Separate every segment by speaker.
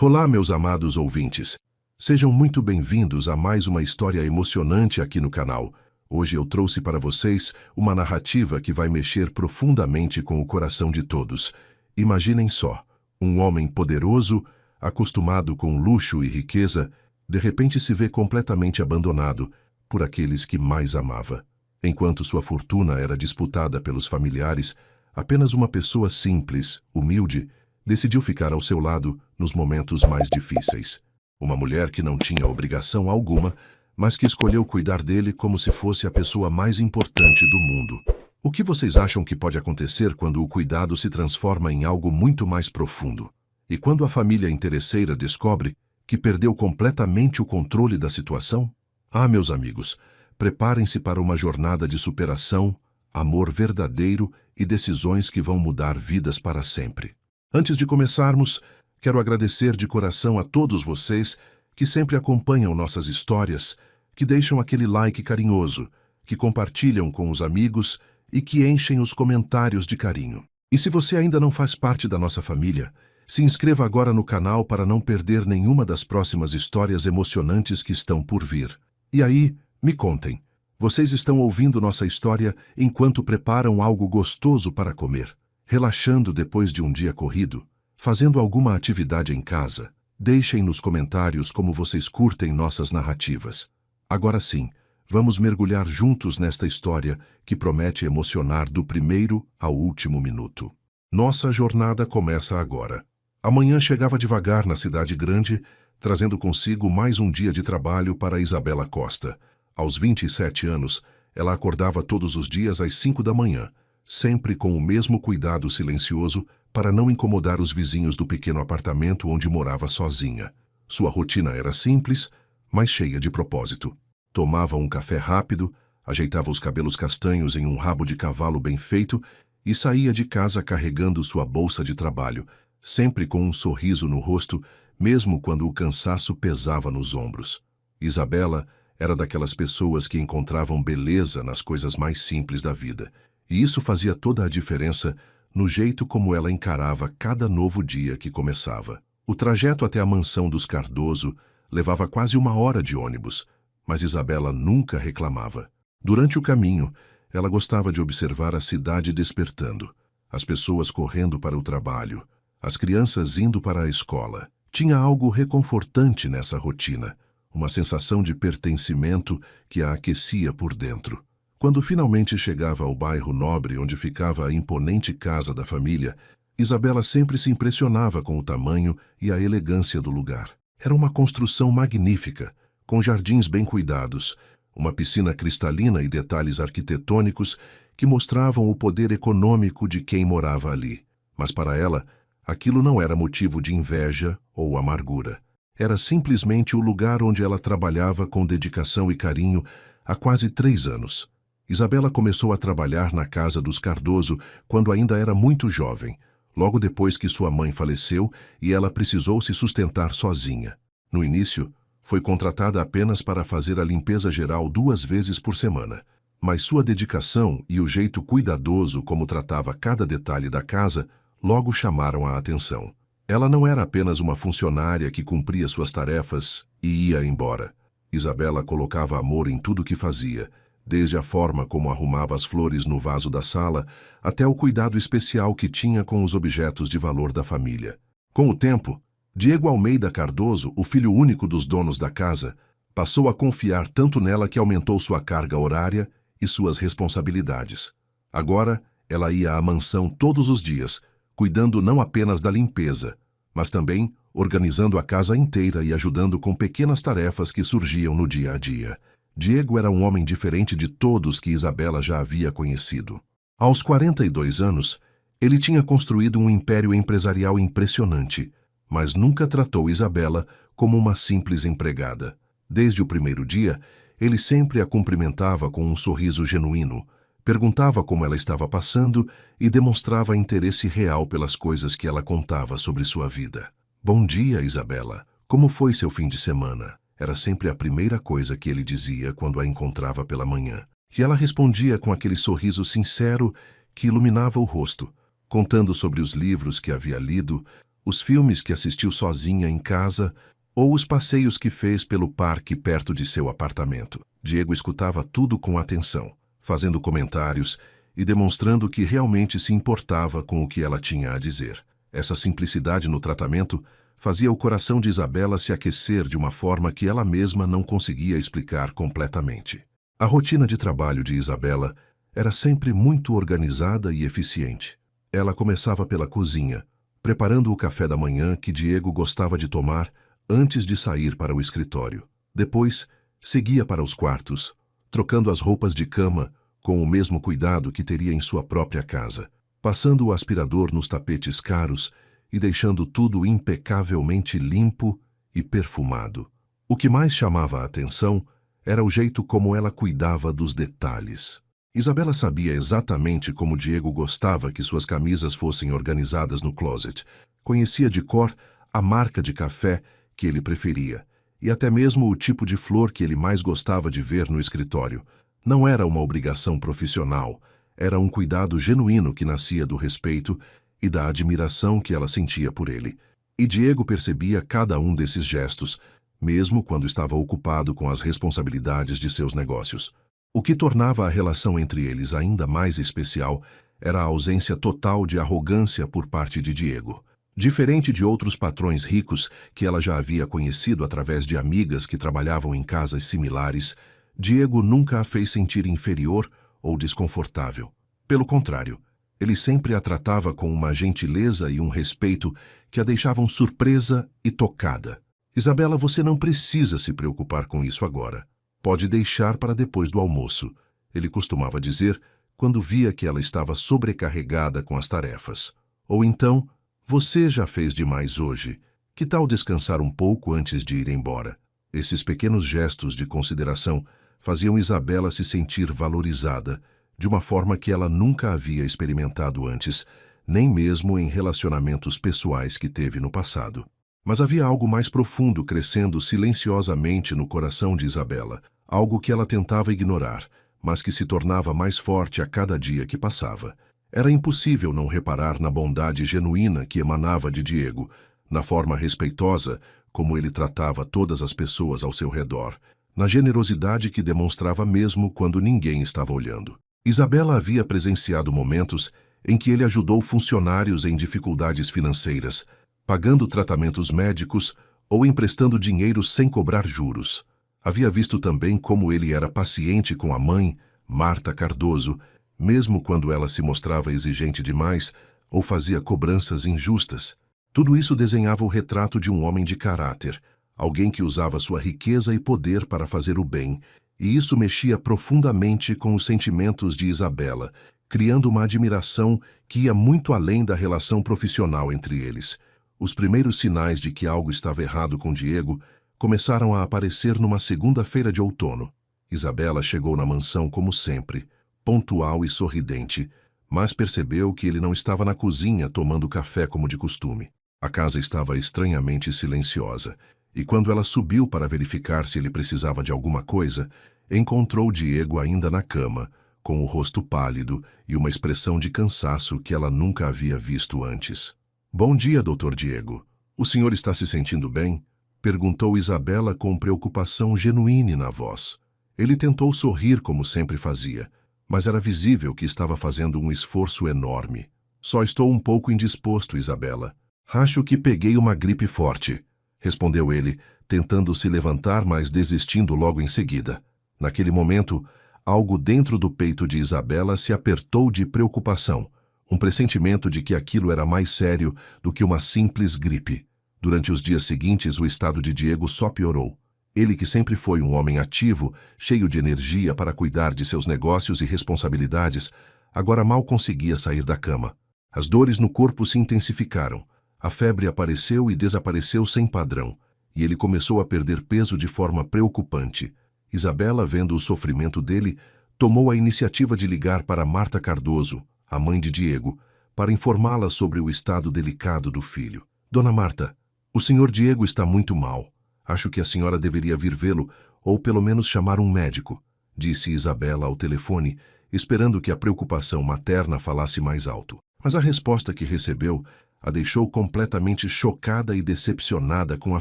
Speaker 1: Olá, meus amados ouvintes. Sejam muito bem-vindos a mais uma história emocionante aqui no canal. Hoje eu trouxe para vocês uma narrativa que vai mexer profundamente com o coração de todos. Imaginem só, um homem poderoso, acostumado com luxo e riqueza, de repente se vê completamente abandonado por aqueles que mais amava. Enquanto sua fortuna era disputada pelos familiares, apenas uma pessoa simples, humilde, decidiu ficar ao seu lado nos momentos mais difíceis. Uma mulher que não tinha obrigação alguma, mas que escolheu cuidar dele como se fosse a pessoa mais importante do mundo. O que vocês acham que pode acontecer quando o cuidado se transforma em algo muito mais profundo? E quando a família interesseira descobre que perdeu completamente o controle da situação? Ah, meus amigos, preparem-se para uma jornada de superação, amor verdadeiro e decisões que vão mudar vidas para sempre. Antes de começarmos, quero agradecer de coração a todos vocês que sempre acompanham nossas histórias, que deixam aquele like carinhoso, que compartilham com os amigos e que enchem os comentários de carinho. E se você ainda não faz parte da nossa família, se inscreva agora no canal para não perder nenhuma das próximas histórias emocionantes que estão por vir. E aí, me contem, vocês estão ouvindo nossa história enquanto preparam algo gostoso para comer, relaxando depois de um dia corrido, fazendo alguma atividade em casa? Deixem nos comentários como vocês curtem nossas narrativas. Agora sim, vamos mergulhar juntos nesta história que promete emocionar do primeiro ao último minuto. Nossa jornada começa agora. A manhã chegava devagar na cidade grande, trazendo consigo mais um dia de trabalho para Isabela Costa. Aos 27 anos, ela acordava todos os dias às 5 da manhã, sempre com o mesmo cuidado silencioso para não incomodar os vizinhos do pequeno apartamento onde morava sozinha. Sua rotina era simples, mas cheia de propósito. Tomava um café rápido, ajeitava os cabelos castanhos em um rabo de cavalo bem feito e saía de casa carregando sua bolsa de trabalho, sempre com um sorriso no rosto, mesmo quando o cansaço pesava nos ombros. Isabela era daquelas pessoas que encontravam beleza nas coisas mais simples da vida, e isso fazia toda a diferença no jeito como ela encarava cada novo dia que começava. O trajeto até a mansão dos Cardoso levava quase 1 hora de ônibus, mas Isabela nunca reclamava. Durante o caminho, ela gostava de observar a cidade despertando, as pessoas correndo para o trabalho, as crianças indo para a escola. Tinha algo reconfortante nessa rotina, uma sensação de pertencimento que a aquecia por dentro. Quando finalmente chegava ao bairro nobre onde ficava a imponente casa da família, Isabela sempre se impressionava com o tamanho e a elegância do lugar. Era uma construção magnífica, com jardins bem cuidados, uma piscina cristalina e detalhes arquitetônicos que mostravam o poder econômico de quem morava ali. Mas para ela, aquilo não era motivo de inveja ou amargura. Era simplesmente o lugar onde ela trabalhava com dedicação e carinho há quase 3 anos. Isabela começou a trabalhar na casa dos Cardoso quando ainda era muito jovem, logo depois que sua mãe faleceu e ela precisou se sustentar sozinha. No início, foi contratada apenas para fazer a limpeza geral 2 vezes por semana, mas sua dedicação e o jeito cuidadoso como tratava cada detalhe da casa logo chamaram a atenção. Ela não era apenas uma funcionária que cumpria suas tarefas e ia embora. Isabela colocava amor em tudo que fazia, desde a forma como arrumava as flores no vaso da sala, até o cuidado especial que tinha com os objetos de valor da família. Com o tempo, Diego Almeida Cardoso, o filho único dos donos da casa, passou a confiar tanto nela que aumentou sua carga horária e suas responsabilidades. Agora, ela ia à mansão todos os dias, cuidando não apenas da limpeza, mas também organizando a casa inteira e ajudando com pequenas tarefas que surgiam no dia a dia. Diego era um homem diferente de todos que Isabela já havia conhecido. Aos 42 anos, ele tinha construído um império empresarial impressionante, mas nunca tratou Isabela como uma simples empregada. Desde o primeiro dia, ele sempre a cumprimentava com um sorriso genuíno, perguntava como ela estava passando e demonstrava interesse real pelas coisas que ela contava sobre sua vida. "Bom dia, Isabela. Como foi seu fim de semana?" Era sempre a primeira coisa que ele dizia quando a encontrava pela manhã. E ela respondia com aquele sorriso sincero que iluminava o rosto, contando sobre os livros que havia lido, os filmes que assistiu sozinha em casa ou os passeios que fez pelo parque perto de seu apartamento. Diego escutava tudo com atenção, fazendo comentários e demonstrando que realmente se importava com o que ela tinha a dizer. Essa simplicidade no tratamento fazia o coração de Isabela se aquecer de uma forma que ela mesma não conseguia explicar completamente. A rotina de trabalho de Isabela era sempre muito organizada e eficiente. Ela começava pela cozinha, preparando o café da manhã que Diego gostava de tomar antes de sair para o escritório. Depois, seguia para os quartos, trocando as roupas de cama com o mesmo cuidado que teria em sua própria casa, passando o aspirador nos tapetes caros e deixando tudo impecavelmente limpo e perfumado. O que mais chamava a atenção era o jeito como ela cuidava dos detalhes. Isabela sabia exatamente como Diego gostava que suas camisas fossem organizadas no closet. Conhecia de cor a marca de café que ele preferia e até mesmo o tipo de flor que ele mais gostava de ver no escritório. Não era uma obrigação profissional, era um cuidado genuíno que nascia do respeito e da admiração que ela sentia por ele. E Diego percebia cada um desses gestos, mesmo quando estava ocupado com as responsabilidades de seus negócios. O que tornava a relação entre eles ainda mais especial era a ausência total de arrogância por parte de Diego. Diferente de outros patrões ricos que ela já havia conhecido através de amigas que trabalhavam em casas similares, Diego nunca a fez sentir inferior ou desconfortável. Pelo contrário, ele sempre a tratava com uma gentileza e um respeito que a deixavam surpresa e tocada. Isabela, você não precisa se preocupar com isso agora. Pode deixar para depois do almoço, ele costumava dizer quando via que ela estava sobrecarregada com as tarefas. Ou então, você já fez demais hoje. Que tal descansar um pouco antes de ir embora? Esses pequenos gestos de consideração faziam Isabela se sentir valorizada, de uma forma que ela nunca havia experimentado antes, nem mesmo em relacionamentos pessoais que teve no passado. Mas havia algo mais profundo crescendo silenciosamente no coração de Isabela, algo que ela tentava ignorar, mas que se tornava mais forte a cada dia que passava. Era impossível não reparar na bondade genuína que emanava de Diego, na forma respeitosa como ele tratava todas as pessoas ao seu redor, na generosidade que demonstrava mesmo quando ninguém estava olhando. Isabela havia presenciado momentos em que ele ajudou funcionários em dificuldades financeiras, pagando tratamentos médicos ou emprestando dinheiro sem cobrar juros. Havia visto também como ele era paciente com a mãe, Marta Cardoso, mesmo quando ela se mostrava exigente demais ou fazia cobranças injustas. Tudo isso desenhava o retrato de um homem de caráter, alguém que usava sua riqueza e poder para fazer o bem, e isso mexia profundamente com os sentimentos de Isabela, criando uma admiração que ia muito além da relação profissional entre eles. Os primeiros sinais de que algo estava errado com Diego começaram a aparecer numa segunda-feira de outono. Isabela chegou na mansão como sempre, pontual e sorridente, mas percebeu que ele não estava na cozinha tomando café como de costume. A casa estava estranhamente silenciosa, e quando ela subiu para verificar se ele precisava de alguma coisa, encontrou Diego ainda na cama, com o rosto pálido e uma expressão de cansaço que ela nunca havia visto antes. Bom dia, Dr. Diego. O senhor está se sentindo bem? Perguntou Isabela com preocupação genuína na voz. Ele tentou sorrir como sempre fazia, mas era visível que estava fazendo um esforço enorme. Só estou um pouco indisposto, Isabela. Acho que peguei uma gripe forte, respondeu ele, tentando se levantar, mas desistindo logo em seguida. Naquele momento, algo dentro do peito de Isabela se apertou de preocupação, um pressentimento de que aquilo era mais sério do que uma simples gripe. Durante os dias seguintes, o estado de Diego só piorou. Ele, que sempre foi um homem ativo, cheio de energia para cuidar de seus negócios e responsabilidades, agora mal conseguia sair da cama. As dores no corpo se intensificaram. A febre apareceu e desapareceu sem padrão, e ele começou a perder peso de forma preocupante. Isabela, vendo o sofrimento dele, tomou a iniciativa de ligar para Marta Cardoso, a mãe de Diego, para informá-la sobre o estado delicado do filho. Dona Marta, o senhor Diego está muito mal. Acho que a senhora deveria vir vê-lo, ou pelo menos chamar um médico, disse Isabela ao telefone, esperando que a preocupação materna falasse mais alto. Mas a resposta que recebeu A deixou completamente chocada e decepcionada com a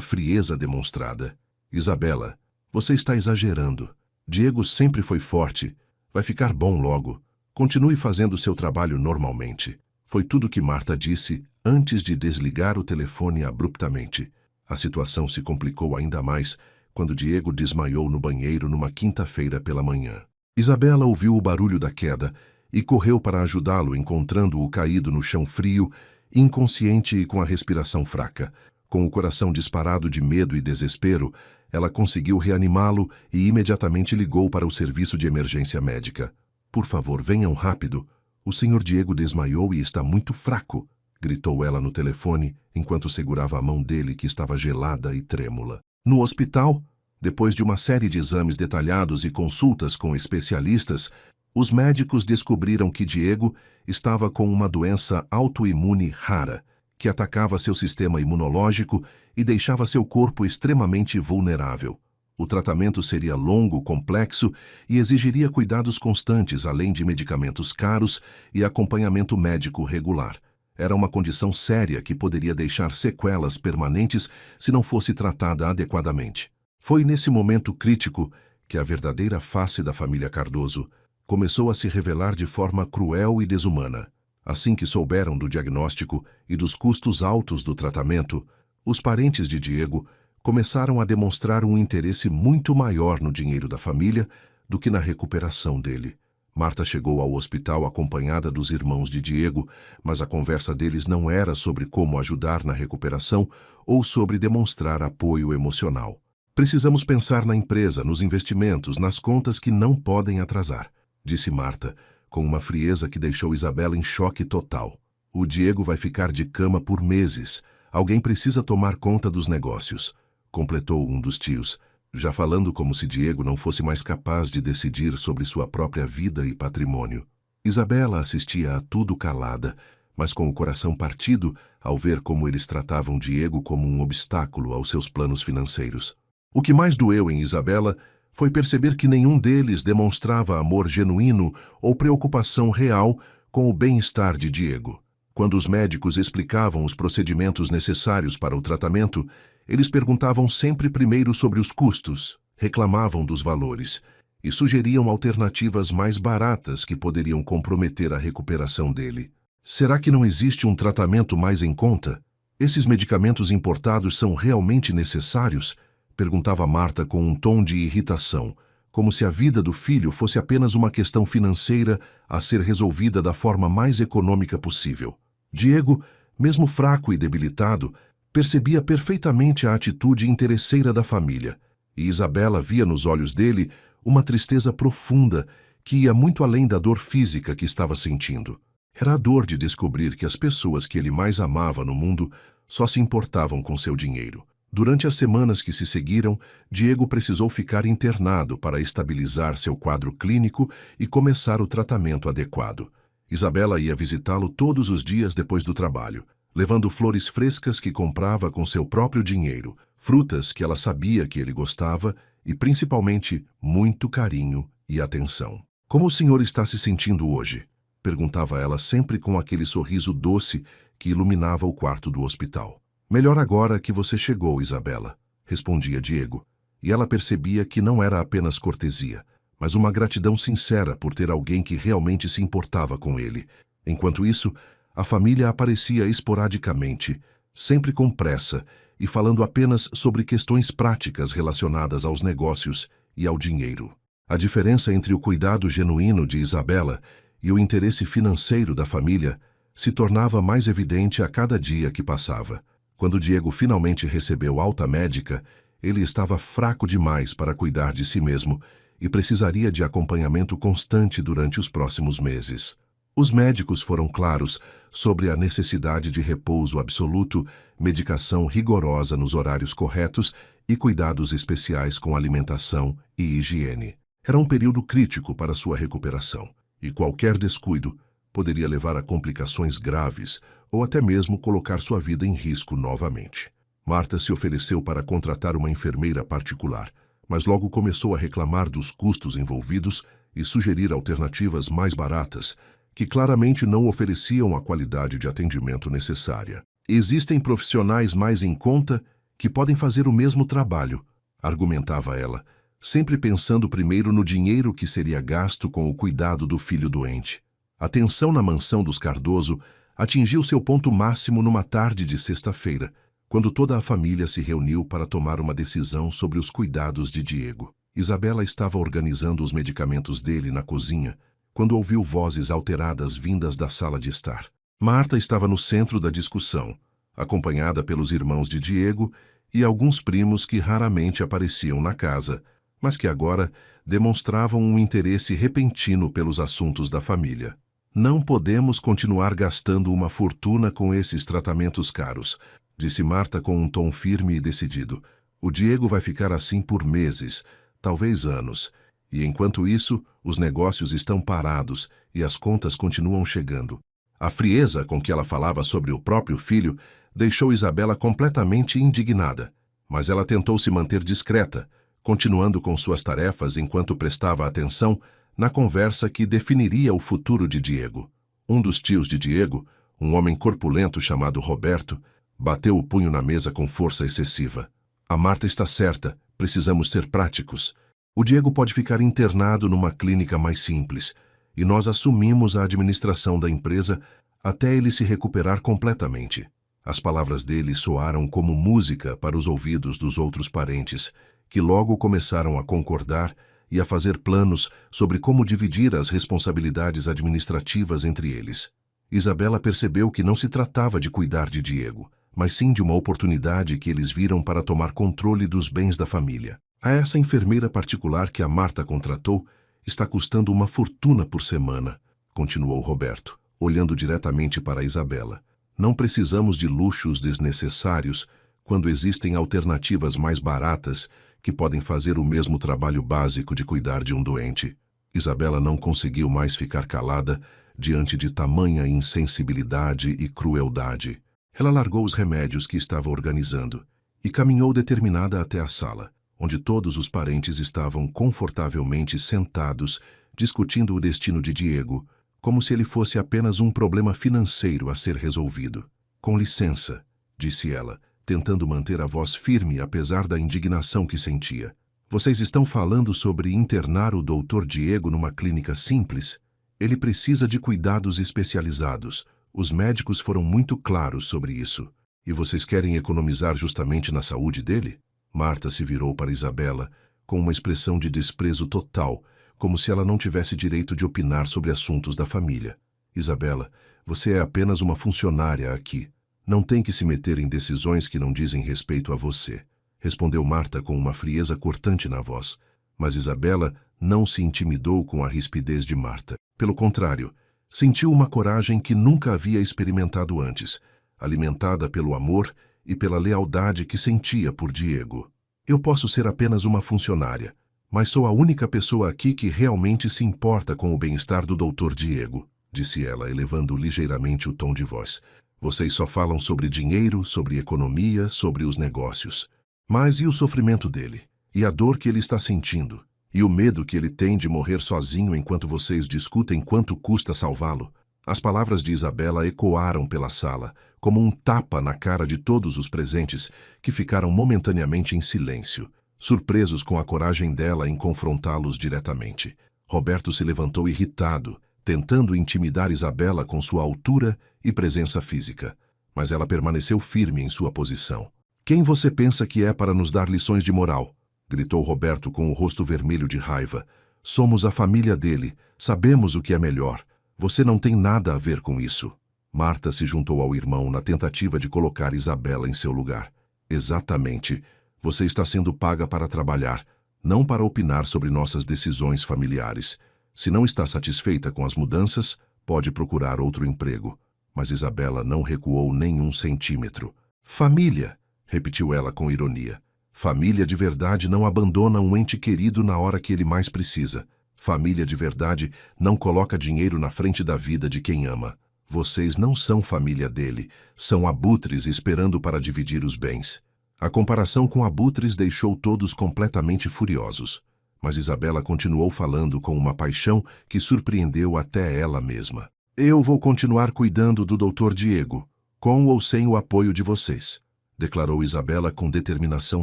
Speaker 1: frieza demonstrada. Isabela, você está exagerando. Diego sempre foi forte. Vai ficar bom logo. Continue fazendo seu trabalho normalmente. Foi tudo que Marta disse antes de desligar o telefone abruptamente. A situação se complicou ainda mais quando Diego desmaiou no banheiro numa quinta-feira pela manhã. Isabela ouviu o barulho da queda e correu para ajudá-lo, encontrando-o caído no chão frio, inconsciente e com a respiração fraca. Com o coração disparado de medo e desespero, ela conseguiu reanimá-lo e imediatamente ligou para o serviço de emergência médica. Por favor, venham rápido. O senhor Diego desmaiou e está muito fraco, gritou ela no telefone, enquanto segurava a mão dele que estava gelada e trêmula. No hospital, depois de uma série de exames detalhados e consultas com especialistas, os médicos descobriram que Diego estava com uma doença autoimune rara, que atacava seu sistema imunológico e deixava seu corpo extremamente vulnerável. O tratamento seria longo, complexo e exigiria cuidados constantes, além de medicamentos caros e acompanhamento médico regular. Era uma condição séria que poderia deixar sequelas permanentes se não fosse tratada adequadamente. Foi nesse momento crítico que a verdadeira face da família Cardoso começou a se revelar de forma cruel e desumana. Assim que souberam do diagnóstico e dos custos altos do tratamento, os parentes de Diego começaram a demonstrar um interesse muito maior no dinheiro da família do que na recuperação dele. Marta chegou ao hospital acompanhada dos irmãos de Diego, mas a conversa deles não era sobre como ajudar na recuperação ou sobre demonstrar apoio emocional. Precisamos pensar na empresa, nos investimentos, nas contas que não podem atrasar, disse Marta, com uma frieza que deixou Isabela em choque total. O Diego vai ficar de cama por meses. Alguém precisa tomar conta dos negócios, completou um dos tios, já falando como se Diego não fosse mais capaz de decidir sobre sua própria vida e patrimônio. Isabela assistia a tudo calada, mas com o coração partido ao ver como eles tratavam Diego como um obstáculo aos seus planos financeiros. O que mais doeu em Isabela foi perceber que nenhum deles demonstrava amor genuíno ou preocupação real com o bem-estar de Diego. Quando os médicos explicavam os procedimentos necessários para o tratamento, eles perguntavam sempre primeiro sobre os custos, reclamavam dos valores e sugeriam alternativas mais baratas que poderiam comprometer a recuperação dele. Será que não existe um tratamento mais em conta? Esses medicamentos importados são realmente necessários? Perguntava Marta com um tom de irritação, como se a vida do filho fosse apenas uma questão financeira a ser resolvida da forma mais econômica possível. Diego, mesmo fraco e debilitado, percebia perfeitamente a atitude interesseira da família, e Isabela via nos olhos dele uma tristeza profunda que ia muito além da dor física que estava sentindo. Era a dor de descobrir que as pessoas que ele mais amava no mundo só se importavam com seu dinheiro. Durante as semanas que se seguiram, Diego precisou ficar internado para estabilizar seu quadro clínico e começar o tratamento adequado. Isabela ia visitá-lo todos os dias depois do trabalho, levando flores frescas que comprava com seu próprio dinheiro, frutas que ela sabia que ele gostava e, principalmente, muito carinho e atenção. Como o senhor está se sentindo hoje? Perguntava ela sempre com aquele sorriso doce que iluminava o quarto do hospital. Melhor agora que você chegou, Isabela, respondia Diego, e ela percebia que não era apenas cortesia, mas uma gratidão sincera por ter alguém que realmente se importava com ele. Enquanto isso, a família aparecia esporadicamente, sempre com pressa e falando apenas sobre questões práticas relacionadas aos negócios e ao dinheiro. A diferença entre o cuidado genuíno de Isabela e o interesse financeiro da família se tornava mais evidente a cada dia que passava. Quando Diego finalmente recebeu alta médica, ele estava fraco demais para cuidar de si mesmo e precisaria de acompanhamento constante durante os próximos meses. Os médicos foram claros sobre a necessidade de repouso absoluto, medicação rigorosa nos horários corretos e cuidados especiais com alimentação e higiene. Era um período crítico para sua recuperação, e qualquer descuido poderia levar a complicações graves ou até mesmo colocar sua vida em risco novamente. Marta se ofereceu para contratar uma enfermeira particular, mas logo começou a reclamar dos custos envolvidos e sugerir alternativas mais baratas, que claramente não ofereciam a qualidade de atendimento necessária. Existem profissionais mais em conta que podem fazer o mesmo trabalho, argumentava ela, sempre pensando primeiro no dinheiro que seria gasto com o cuidado do filho doente. A tensão na mansão dos Cardoso atingiu seu ponto máximo numa tarde de sexta-feira, quando toda a família se reuniu para tomar uma decisão sobre os cuidados de Diego. Isabela estava organizando os medicamentos dele na cozinha, quando ouviu vozes alteradas vindas da sala de estar. Marta estava no centro da discussão, acompanhada pelos irmãos de Diego e alguns primos que raramente apareciam na casa, mas que agora demonstravam um interesse repentino pelos assuntos da família. Não podemos continuar gastando uma fortuna com esses tratamentos caros, disse Marta com um tom firme e decidido. O Diego vai ficar assim por meses, talvez anos, e enquanto isso, os negócios estão parados e as contas continuam chegando. A frieza com que ela falava sobre o próprio filho deixou Isabela completamente indignada, mas ela tentou se manter discreta, continuando com suas tarefas enquanto prestava atenção na conversa que definiria o futuro de Diego. Um dos tios de Diego, um homem corpulento chamado Roberto, bateu o punho na mesa com força excessiva. A Marta está certa, precisamos ser práticos. O Diego pode ficar internado numa clínica mais simples, e nós assumimos a administração da empresa até ele se recuperar completamente. As palavras dele soaram como música para os ouvidos dos outros parentes, que logo começaram a concordar e a fazer planos sobre como dividir as responsabilidades administrativas entre eles. Isabela percebeu que não se tratava de cuidar de Diego, mas sim de uma oportunidade que eles viram para tomar controle dos bens da família. A essa enfermeira particular que a Marta contratou está custando uma fortuna por semana, continuou Roberto, olhando diretamente para Isabela. Não precisamos de luxos desnecessários quando existem alternativas mais baratas que podem fazer o mesmo trabalho básico de cuidar de um doente. Isabela não conseguiu mais ficar calada diante de tamanha insensibilidade e crueldade. Ela largou os remédios que estava organizando e caminhou determinada até a sala, onde todos os parentes estavam confortavelmente sentados, discutindo o destino de Diego, como se ele fosse apenas um problema financeiro a ser resolvido. Com licença, disse ela, tentando manter a voz firme apesar da indignação que sentia. Vocês estão falando sobre internar o Dr. Diego numa clínica simples? Ele precisa de cuidados especializados. Os médicos foram muito claros sobre isso. E vocês querem economizar justamente na saúde dele? Marta se virou para Isabela com uma expressão de desprezo total, como se ela não tivesse direito de opinar sobre assuntos da família. Isabela, você é apenas uma funcionária aqui. Não tem que se meter em decisões que não dizem respeito a você, respondeu Marta com uma frieza cortante na voz. Mas Isabela não se intimidou com a rispidez de Marta. Pelo contrário, sentiu uma coragem que nunca havia experimentado antes, alimentada pelo amor e pela lealdade que sentia por Diego. Eu posso ser apenas uma funcionária, mas sou a única pessoa aqui que realmente se importa com o bem-estar do Dr. Diego, disse ela, elevando ligeiramente o tom de voz. Vocês só falam sobre dinheiro, sobre economia, sobre os negócios. Mas e o sofrimento dele? E a dor que ele está sentindo? E o medo que ele tem de morrer sozinho enquanto vocês discutem quanto custa salvá-lo? As palavras de Isabela ecoaram pela sala, como um tapa na cara de todos os presentes, que ficaram momentaneamente em silêncio, surpresos com a coragem dela em confrontá-los diretamente. Roberto se levantou irritado, tentando intimidar Isabela com sua altura e presença física, mas ela permaneceu firme em sua posição. Quem você pensa que é para nos dar lições de moral? Gritou Roberto com o rosto vermelho de raiva. Somos a família dele, sabemos o que é melhor. Você não tem nada a ver com isso. Marta se juntou ao irmão na tentativa de colocar Isabela em seu lugar. Exatamente. Você está sendo paga para trabalhar, não para opinar sobre nossas decisões familiares. Se não está satisfeita com as mudanças, pode procurar outro emprego. Mas Isabela não recuou nem um centímetro. Família, repetiu ela com ironia. Família de verdade não abandona um ente querido na hora que ele mais precisa. Família de verdade não coloca dinheiro na frente da vida de quem ama. Vocês não são família dele, são abutres esperando para dividir os bens. A comparação com abutres deixou todos completamente furiosos. Mas Isabela continuou falando com uma paixão que surpreendeu até ela mesma. Eu vou continuar cuidando do Dr. Diego. com ou sem o apoio de vocês, declarou Isabela com determinação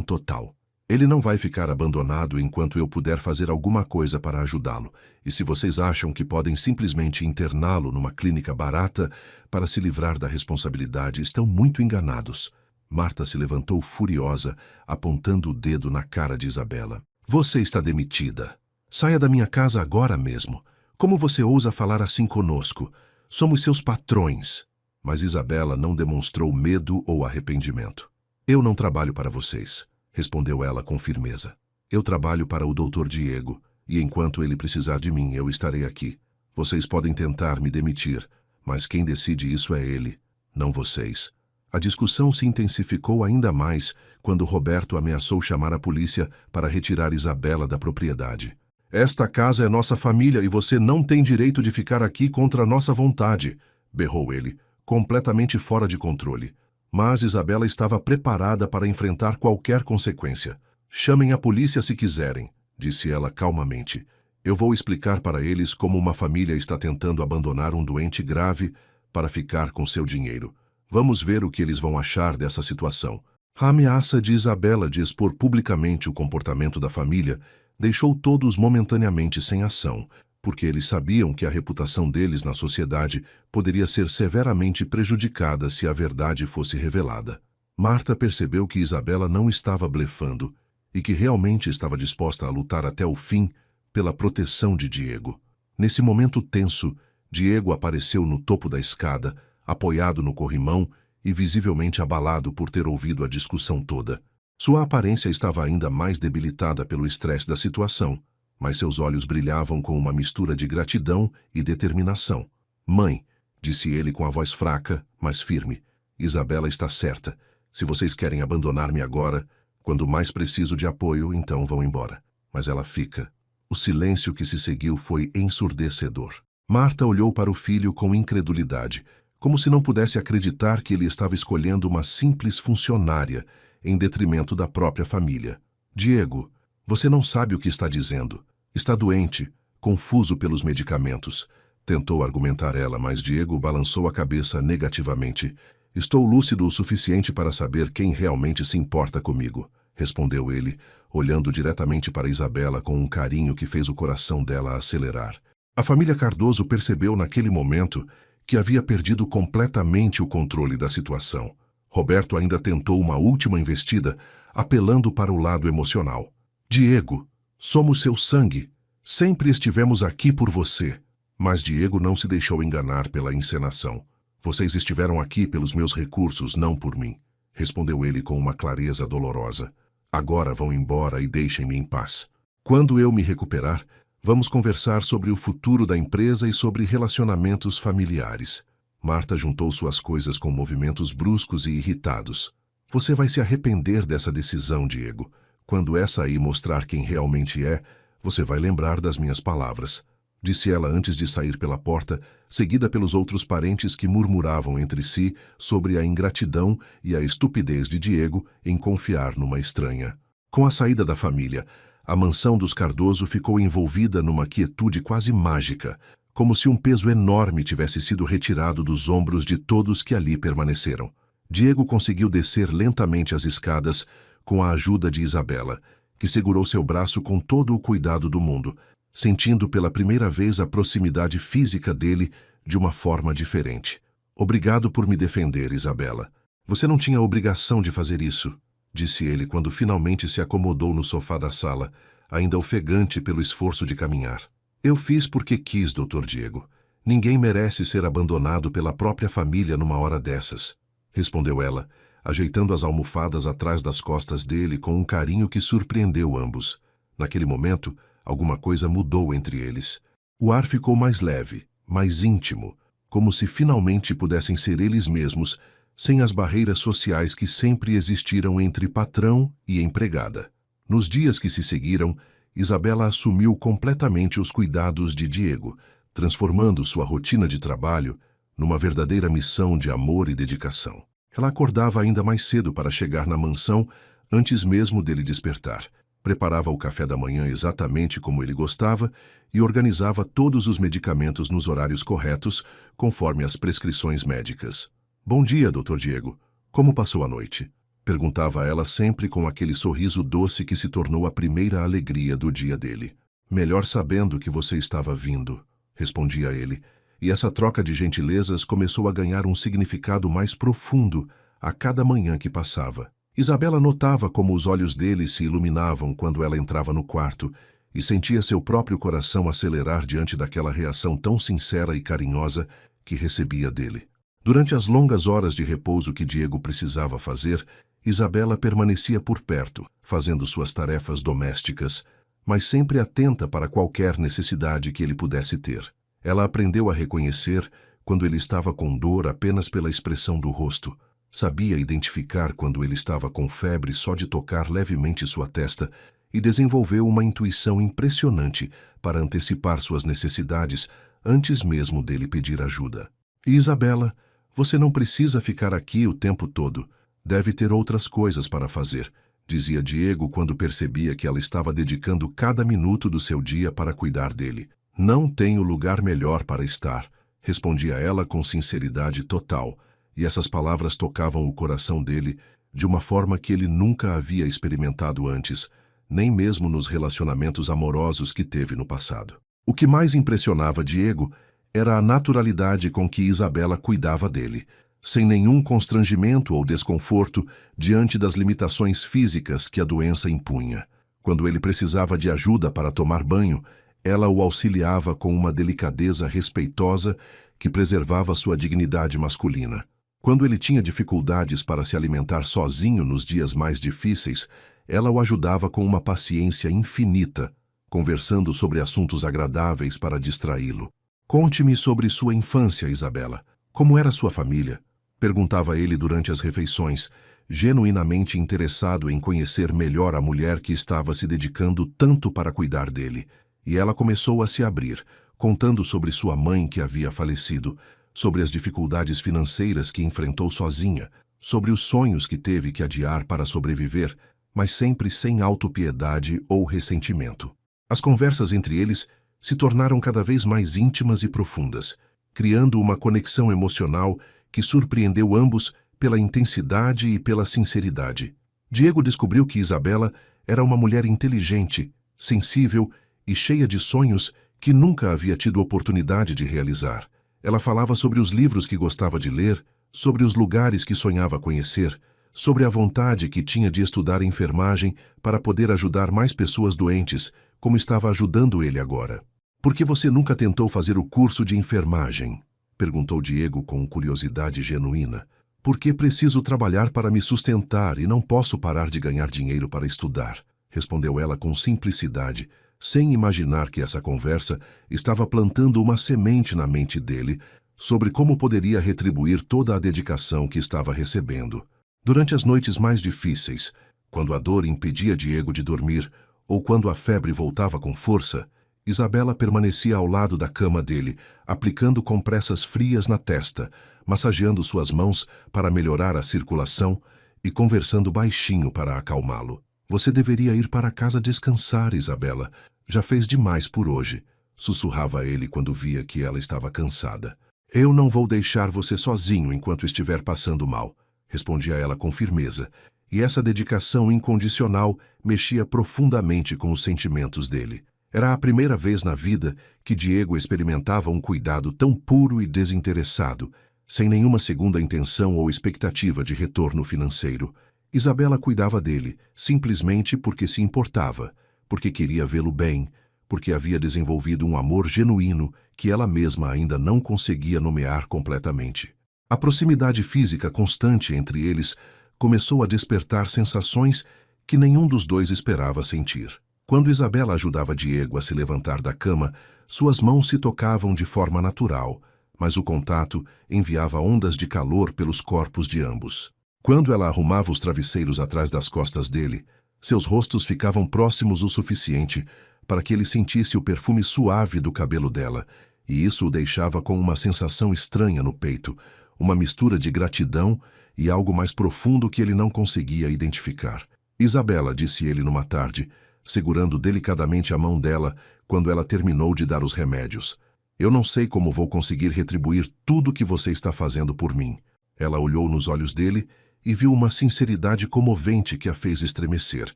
Speaker 1: total. Ele não vai ficar abandonado enquanto eu puder fazer alguma coisa para ajudá-lo. E se vocês acham que podem simplesmente interná-lo numa clínica barata para se livrar da responsabilidade, estão muito enganados. Marta se levantou furiosa, apontando o dedo na cara de Isabela. Você está demitida. Saia da minha casa agora mesmo. Como você ousa falar assim conosco? Somos seus patrões. Mas Isabela não demonstrou medo ou arrependimento. Eu não trabalho para vocês, respondeu ela com firmeza. Eu trabalho para o Dr. Diego, e enquanto ele precisar de mim, eu estarei aqui. Vocês podem tentar me demitir, mas quem decide isso é ele, não vocês. A discussão se intensificou ainda mais quando Roberto ameaçou chamar a polícia para retirar Isabela da propriedade. Esta casa é nossa família e você não tem direito de ficar aqui contra nossa vontade, berrou ele, completamente fora de controle. Mas Isabela estava preparada para enfrentar qualquer consequência. Chamem a polícia se quiserem, disse ela calmamente. Eu vou explicar para eles como uma família está tentando abandonar um doente grave para ficar com seu dinheiro. Vamos ver o que eles vão achar dessa situação. A ameaça de Isabela de expor publicamente o comportamento da família deixou todos momentaneamente sem ação, porque eles sabiam que a reputação deles na sociedade poderia ser severamente prejudicada se a verdade fosse revelada. Marta percebeu que Isabela não estava blefando e que realmente estava disposta a lutar até o fim pela proteção de Diego. Nesse momento tenso, Diego apareceu no topo da escada, apoiado no corrimão e visivelmente abalado por ter ouvido a discussão toda. Sua aparência estava ainda mais debilitada pelo estresse da situação, mas seus olhos brilhavam com uma mistura de gratidão e determinação. Mãe, disse ele com a voz fraca, mas firme, Isabela está certa. Se vocês querem abandonar-me agora, quando mais preciso de apoio, então vão embora. Mas ela fica. O silêncio que se seguiu foi ensurdecedor. Marta olhou para o filho com incredulidade, como se não pudesse acreditar que ele estava escolhendo uma simples funcionária, em detrimento da própria família. Diego, você não sabe o que está dizendo. Está doente, confuso pelos medicamentos. Tentou argumentar ela, mas Diego balançou a cabeça negativamente. Estou lúcido o suficiente para saber quem realmente se importa comigo, respondeu ele, olhando diretamente para Isabela com um carinho que fez o coração dela acelerar. A família Cardoso percebeu naquele momento que havia perdido completamente o controle da situação. Roberto ainda tentou uma última investida, apelando para o lado emocional. Diego, somos seu sangue. Sempre estivemos aqui por você. Mas Diego não se deixou enganar pela encenação. Vocês estiveram aqui pelos meus recursos, não por mim, respondeu ele com uma clareza dolorosa. Agora vão embora e deixem-me em paz. Quando eu me recuperar, vamos conversar sobre o futuro da empresa e sobre relacionamentos familiares. Marta juntou suas coisas com movimentos bruscos e irritados. Você vai se arrepender dessa decisão, Diego. Quando essa aí mostrar quem realmente é, você vai lembrar das minhas palavras, disse ela antes de sair pela porta, seguida pelos outros parentes que murmuravam entre si sobre a ingratidão e a estupidez de Diego em confiar numa estranha. Com a saída da família, a mansão dos Cardoso ficou envolvida numa quietude quase mágica, como se um peso enorme tivesse sido retirado dos ombros de todos que ali permaneceram. Diego conseguiu descer lentamente as escadas com a ajuda de Isabela, que segurou seu braço com todo o cuidado do mundo, sentindo pela primeira vez a proximidade física dele de uma forma diferente. Obrigado por me defender, Isabela. Você não tinha obrigação de fazer isso, disse ele quando finalmente se acomodou no sofá da sala, ainda ofegante pelo esforço de caminhar. Eu fiz porque quis, Dr. Diego. Ninguém merece ser abandonado pela própria família numa hora dessas, respondeu ela, ajeitando as almofadas atrás das costas dele com um carinho que surpreendeu ambos. Naquele momento, alguma coisa mudou entre eles. O ar ficou mais leve, mais íntimo, como se finalmente pudessem ser eles mesmos, sem as barreiras sociais que sempre existiram entre patrão e empregada. Nos dias que se seguiram, Isabela assumiu completamente os cuidados de Diego, transformando sua rotina de trabalho numa verdadeira missão de amor e dedicação. Ela acordava ainda mais cedo para chegar na mansão antes mesmo dele despertar. Preparava o café da manhã exatamente como ele gostava e organizava todos os medicamentos nos horários corretos, conforme as prescrições médicas. Bom dia, Dr. Diego. Como passou a noite? Perguntava ela sempre com aquele sorriso doce que se tornou a primeira alegria do dia dele. Melhor sabendo que você estava vindo, respondia ele, e essa troca de gentilezas começou a ganhar um significado mais profundo a cada manhã que passava. Isabela notava como os olhos dele se iluminavam quando ela entrava no quarto e sentia seu próprio coração acelerar diante daquela reação tão sincera e carinhosa que recebia dele. Durante as longas horas de repouso que Diego precisava fazer, Isabela permanecia por perto, fazendo suas tarefas domésticas, mas sempre atenta para qualquer necessidade que ele pudesse ter. Ela aprendeu a reconhecer quando ele estava com dor apenas pela expressão do rosto. Sabia identificar quando ele estava com febre só de tocar levemente sua testa e desenvolveu uma intuição impressionante para antecipar suas necessidades antes mesmo dele pedir ajuda. E Isabela, você não precisa ficar aqui o tempo todo. Deve ter outras coisas para fazer, dizia Diego quando percebia que ela estava dedicando cada minuto do seu dia para cuidar dele. Não tenho lugar melhor para estar, respondia ela com sinceridade total, e essas palavras tocavam o coração dele de uma forma que ele nunca havia experimentado antes, nem mesmo nos relacionamentos amorosos que teve no passado. O que mais impressionava Diego era a naturalidade com que Isabela cuidava dele, sem nenhum constrangimento ou desconforto diante das limitações físicas que a doença impunha. Quando ele precisava de ajuda para tomar banho, ela o auxiliava com uma delicadeza respeitosa que preservava sua dignidade masculina. Quando ele tinha dificuldades para se alimentar sozinho nos dias mais difíceis, ela o ajudava com uma paciência infinita, conversando sobre assuntos agradáveis para distraí-lo. Conte-me sobre sua infância, Isabela. Como era sua família? Perguntava ele durante as refeições, genuinamente interessado em conhecer melhor a mulher que estava se dedicando tanto para cuidar dele. E ela começou a se abrir, contando sobre sua mãe que havia falecido, sobre as dificuldades financeiras que enfrentou sozinha, sobre os sonhos que teve que adiar para sobreviver, mas sempre sem autopiedade ou ressentimento. As conversas entre eles se tornaram cada vez mais íntimas e profundas, criando uma conexão emocional que surpreendeu ambos pela intensidade e pela sinceridade. Diego descobriu que Isabela era uma mulher inteligente, sensível e cheia de sonhos que nunca havia tido oportunidade de realizar. Ela falava sobre os livros que gostava de ler, sobre os lugares que sonhava conhecer, sobre a vontade que tinha de estudar enfermagem para poder ajudar mais pessoas doentes, como estava ajudando ele agora. Por que você nunca tentou fazer o curso de enfermagem? Perguntou Diego com curiosidade genuína. Porque preciso trabalhar para me sustentar e não posso parar de ganhar dinheiro para estudar, respondeu ela com simplicidade, sem imaginar que essa conversa estava plantando uma semente na mente dele sobre como poderia retribuir toda a dedicação que estava recebendo. Durante as noites mais difíceis, quando a dor impedia Diego de dormir ou quando a febre voltava com força, Isabela permanecia ao lado da cama dele, aplicando compressas frias na testa, massageando suas mãos para melhorar a circulação e conversando baixinho para acalmá-lo. Você deveria ir para casa descansar, Isabela. Já fez demais por hoje, sussurrava ele quando via que ela estava cansada. Eu não vou deixar você sozinho enquanto estiver passando mal, respondia ela com firmeza, e essa dedicação incondicional mexia profundamente com os sentimentos dele. Era a primeira vez na vida que Diego experimentava um cuidado tão puro e desinteressado, sem nenhuma segunda intenção ou expectativa de retorno financeiro. Isabela cuidava dele, simplesmente porque se importava, porque queria vê-lo bem, porque havia desenvolvido um amor genuíno que ela mesma ainda não conseguia nomear completamente. A proximidade física constante entre eles começou a despertar sensações que nenhum dos dois esperava sentir. Quando Isabela ajudava Diego a se levantar da cama, suas mãos se tocavam de forma natural, mas o contato enviava ondas de calor pelos corpos de ambos. Quando ela arrumava os travesseiros atrás das costas dele, seus rostos ficavam próximos o suficiente para que ele sentisse o perfume suave do cabelo dela, e isso o deixava com uma sensação estranha no peito, uma mistura de gratidão e algo mais profundo que ele não conseguia identificar. Isabela, disse ele numa tarde, segurando delicadamente a mão dela quando ela terminou de dar os remédios. Eu não sei como vou conseguir retribuir tudo que você está fazendo por mim. Ela olhou nos olhos dele e viu uma sinceridade comovente que a fez estremecer.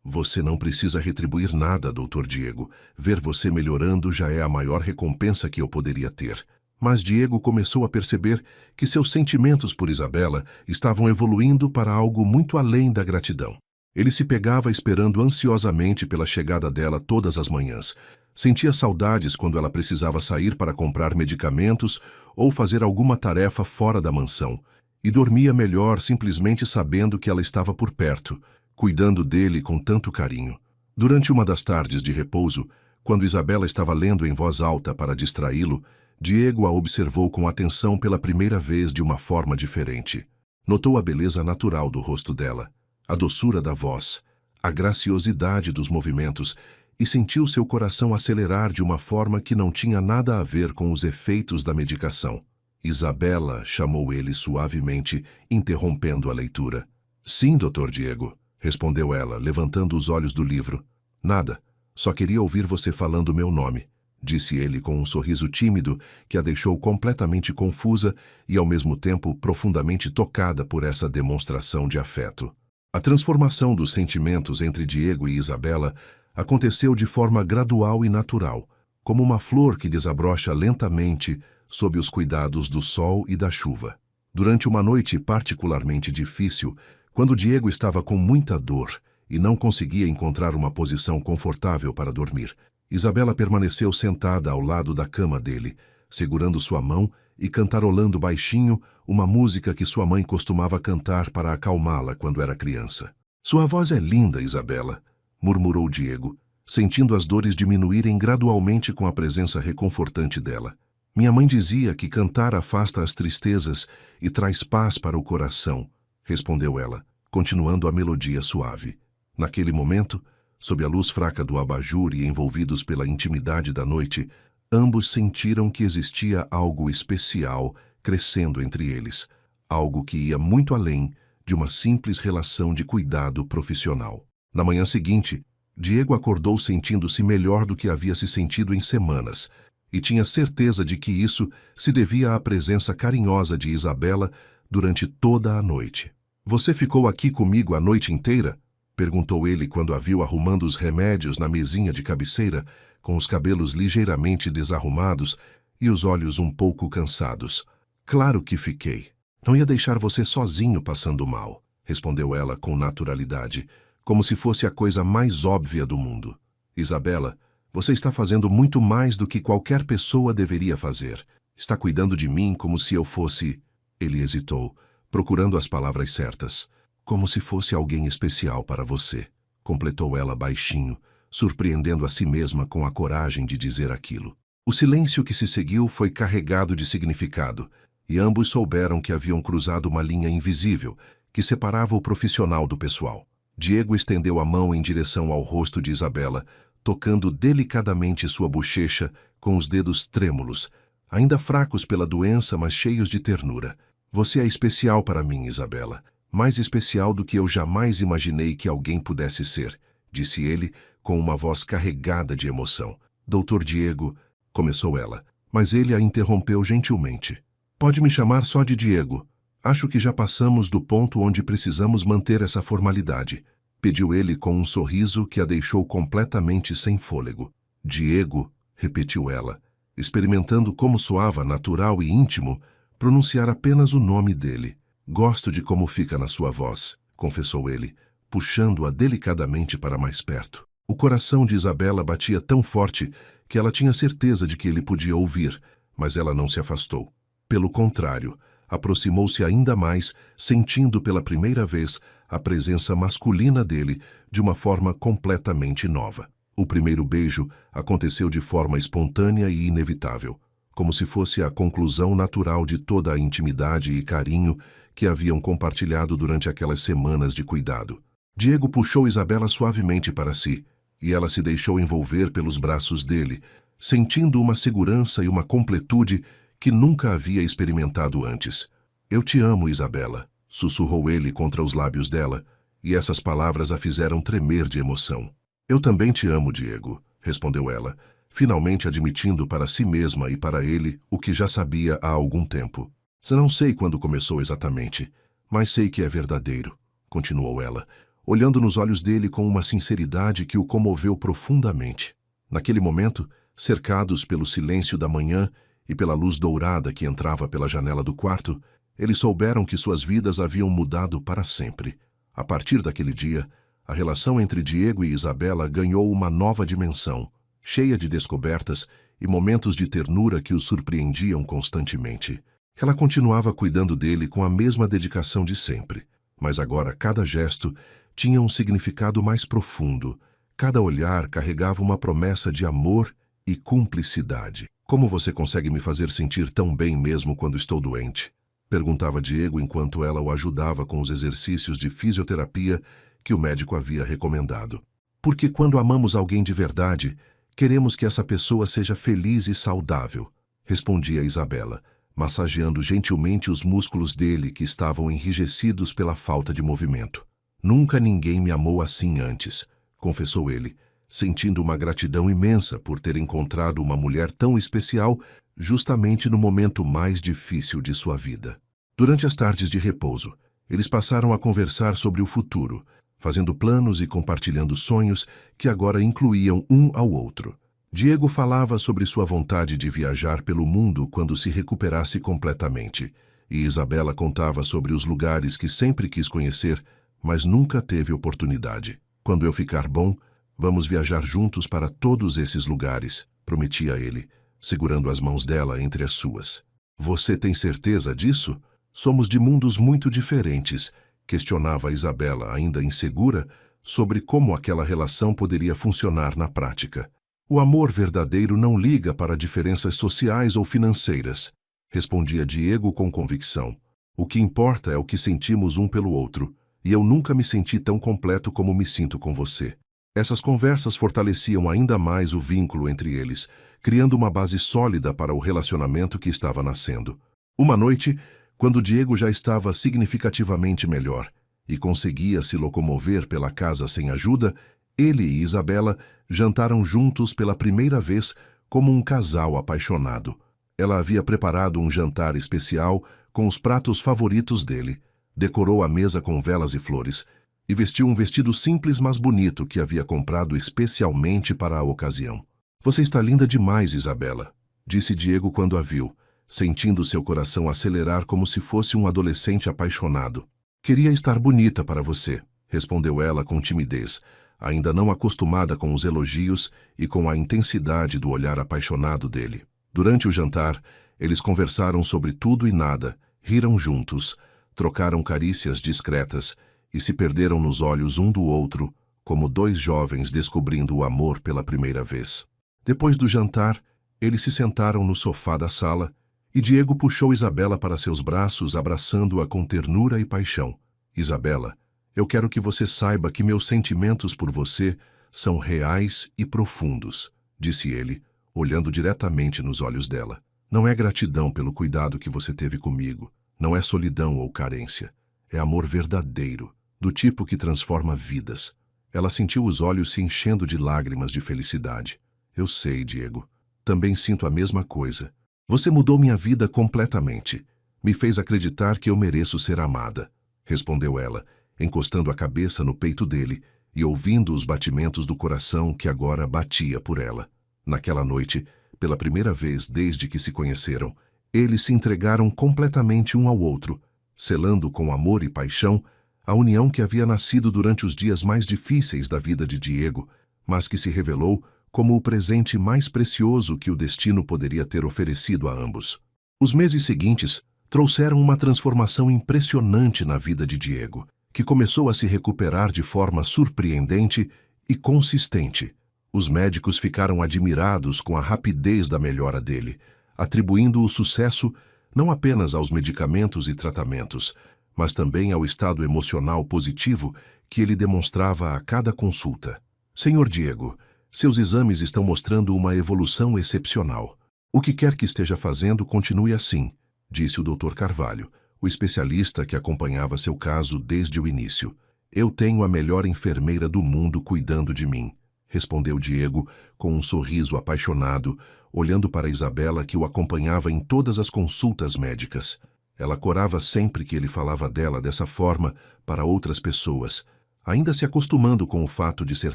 Speaker 1: Você não precisa retribuir nada, Dr. Diego. Ver você melhorando já é a maior recompensa que eu poderia ter. Mas Diego começou a perceber que seus sentimentos por Isabela estavam evoluindo para algo muito além da gratidão. Ele se pegava esperando ansiosamente pela chegada dela todas as manhãs. Sentia saudades quando ela precisava sair para comprar medicamentos ou fazer alguma tarefa fora da mansão. E dormia melhor simplesmente sabendo que ela estava por perto, cuidando dele com tanto carinho. Durante uma das tardes de repouso, quando Isabela estava lendo em voz alta para distraí-lo, Diego a observou com atenção pela primeira vez de uma forma diferente. Notou a beleza natural do rosto dela, a doçura da voz, a graciosidade dos movimentos e sentiu seu coração acelerar de uma forma que não tinha nada a ver com os efeitos da medicação. Isabela, chamou ele suavemente, interrompendo a leitura. Sim, Dr. Diego, respondeu ela, levantando os olhos do livro. Nada, só queria ouvir você falando meu nome, disse ele com um sorriso tímido que a deixou completamente confusa e, ao mesmo tempo, profundamente tocada por essa demonstração de afeto. A transformação dos sentimentos entre Diego e Isabela aconteceu de forma gradual e natural, como uma flor que desabrocha lentamente sob os cuidados do sol e da chuva. Durante uma noite particularmente difícil, quando Diego estava com muita dor e não conseguia encontrar uma posição confortável para dormir, Isabela permaneceu sentada ao lado da cama dele, segurando sua mão e cantarolando baixinho uma música que sua mãe costumava cantar para acalmá-la quando era criança. Sua voz é linda, Isabela, murmurou Diego, sentindo as dores diminuírem gradualmente com a presença reconfortante dela. Minha mãe dizia que cantar afasta as tristezas e traz paz para o coração, respondeu ela, continuando a melodia suave. Naquele momento, sob a luz fraca do abajur e envolvidos pela intimidade da noite, ambos sentiram que existia algo especial crescendo entre eles, algo que ia muito além de uma simples relação de cuidado profissional. Na manhã seguinte, Diego acordou sentindo-se melhor do que havia se sentido em semanas, e tinha certeza de que isso se devia à presença carinhosa de Isabela durante toda a noite. Você ficou aqui comigo a noite inteira? Perguntou ele quando a viu arrumando os remédios na mesinha de cabeceira, com os cabelos ligeiramente desarrumados e os olhos um pouco cansados. Claro que fiquei. Não ia deixar você sozinho passando mal, respondeu ela com naturalidade, como se fosse a coisa mais óbvia do mundo. Isabela, você está fazendo muito mais do que qualquer pessoa deveria fazer. Está cuidando de mim como se eu fosse... Ele hesitou, procurando as palavras certas. Como se fosse alguém especial para você, completou ela baixinho, surpreendendo a si mesma com a coragem de dizer aquilo. O silêncio que se seguiu foi carregado de significado, e ambos souberam que haviam cruzado uma linha invisível que separava o profissional do pessoal. Diego estendeu a mão em direção ao rosto de Isabela, tocando delicadamente sua bochecha com os dedos trêmulos, ainda fracos pela doença, mas cheios de ternura. Você é especial para mim, Isabela, mais especial do que eu jamais imaginei que alguém pudesse ser, disse ele com uma voz carregada de emoção. Doutor Diego, começou ela, mas ele a interrompeu gentilmente. Pode me chamar só de Diego. Acho que já passamos do ponto onde precisamos manter essa formalidade, pediu ele com um sorriso que a deixou completamente sem fôlego. Diego, repetiu ela, experimentando como soava natural e íntimo pronunciar apenas o nome dele. Gosto de como fica na sua voz, confessou ele, puxando-a delicadamente para mais perto. O coração de Isabela batia tão forte que ela tinha certeza de que ele podia ouvir, mas ela não se afastou. Pelo contrário, aproximou-se ainda mais, sentindo pela primeira vez a presença masculina dele de uma forma completamente nova. O primeiro beijo aconteceu de forma espontânea e inevitável, como se fosse a conclusão natural de toda a intimidade e carinho que haviam compartilhado durante aquelas semanas de cuidado. Diego puxou Isabela suavemente para si, e ela se deixou envolver pelos braços dele, sentindo uma segurança e uma completude que nunca havia experimentado antes. Eu te amo, Isabela, sussurrou ele contra os lábios dela, e essas palavras a fizeram tremer de emoção. Eu também te amo, Diego, respondeu ela, finalmente admitindo para si mesma e para ele o que já sabia há algum tempo. Não sei quando começou exatamente, mas sei que é verdadeiro, continuou ela, olhando nos olhos dele com uma sinceridade que o comoveu profundamente. Naquele momento, cercados pelo silêncio da manhã e pela luz dourada que entrava pela janela do quarto, eles souberam que suas vidas haviam mudado para sempre. A partir daquele dia, a relação entre Diego e Isabela ganhou uma nova dimensão, cheia de descobertas e momentos de ternura que o surpreendiam constantemente. Ela continuava cuidando dele com a mesma dedicação de sempre, mas agora cada gesto tinha um significado mais profundo. Cada olhar carregava uma promessa de amor e cumplicidade. Como você consegue me fazer sentir tão bem mesmo quando estou doente? Perguntava Diego enquanto ela o ajudava com os exercícios de fisioterapia que o médico havia recomendado. Porque quando amamos alguém de verdade, queremos que essa pessoa seja feliz e saudável, respondia Isabela, massageando gentilmente os músculos dele que estavam enrijecidos pela falta de movimento. Nunca ninguém me amou assim antes, confessou ele, sentindo uma gratidão imensa por ter encontrado uma mulher tão especial justamente no momento mais difícil de sua vida. Durante as tardes de repouso, eles passaram a conversar sobre o futuro, fazendo planos e compartilhando sonhos que agora incluíam um ao outro. Diego falava sobre sua vontade de viajar pelo mundo quando se recuperasse completamente, e Isabela contava sobre os lugares que sempre quis conhecer, mas nunca teve oportunidade. Quando eu ficar bom, vamos viajar juntos para todos esses lugares, prometia ele, segurando as mãos dela entre as suas. Você tem certeza disso? Somos de mundos muito diferentes, questionava Isabela, ainda insegura, sobre como aquela relação poderia funcionar na prática. O amor verdadeiro não liga para diferenças sociais ou financeiras, respondia Diego com convicção. O que importa é o que sentimos um pelo outro, e eu nunca me senti tão completo como me sinto com você. Essas conversas fortaleciam ainda mais o vínculo entre eles, criando uma base sólida para o relacionamento que estava nascendo. Uma noite, quando Diego já estava significativamente melhor e conseguia se locomover pela casa sem ajuda, ele e Isabela jantaram juntos pela primeira vez como um casal apaixonado. Ela havia preparado um jantar especial com os pratos favoritos dele, decorou a mesa com velas e flores e vestiu um vestido simples mas bonito que havia comprado especialmente para a ocasião. Você está linda demais, Isabela, disse Diego quando a viu, sentindo seu coração acelerar como se fosse um adolescente apaixonado. Queria estar bonita para você, respondeu ela com timidez, ainda não acostumada com os elogios e com a intensidade do olhar apaixonado dele. Durante o jantar, eles conversaram sobre tudo e nada, riram juntos, trocaram carícias discretas e se perderam nos olhos um do outro, como dois jovens descobrindo o amor pela primeira vez. Depois do jantar, eles se sentaram no sofá da sala e Diego puxou Isabela para seus braços, abraçando-a com ternura e paixão. Isabela, eu quero que você saiba que meus sentimentos por você são reais e profundos, disse ele, olhando diretamente nos olhos dela. Não é gratidão pelo cuidado que você teve comigo, não é solidão ou carência, é amor verdadeiro, do tipo que transforma vidas. Ela sentiu os olhos se enchendo de lágrimas de felicidade. Eu sei, Diego, também sinto a mesma coisa. Você mudou minha vida completamente, me fez acreditar que eu mereço ser amada, respondeu ela, encostando a cabeça no peito dele e ouvindo os batimentos do coração que agora batia por ela. Naquela noite, pela primeira vez desde que se conheceram, eles se entregaram completamente um ao outro, selando com amor e paixão a união que havia nascido durante os dias mais difíceis da vida de Diego, mas que se revelou como o presente mais precioso que o destino poderia ter oferecido a ambos. Os meses seguintes trouxeram uma transformação impressionante na vida de Diego, que começou a se recuperar de forma surpreendente e consistente. Os médicos ficaram admirados com a rapidez da melhora dele, atribuindo o sucesso não apenas aos medicamentos e tratamentos, mas também ao estado emocional positivo que ele demonstrava a cada consulta. Senhor Diego, seus exames estão mostrando uma evolução excepcional. O que quer que esteja fazendo, continue assim, disse o Dr. Carvalho, o especialista que acompanhava seu caso desde o início. Eu tenho a melhor enfermeira do mundo cuidando de mim, respondeu Diego com um sorriso apaixonado, olhando para Isabela que o acompanhava em todas as consultas médicas. Ela corava sempre que ele falava dela dessa forma para outras pessoas, ainda se acostumando com o fato de ser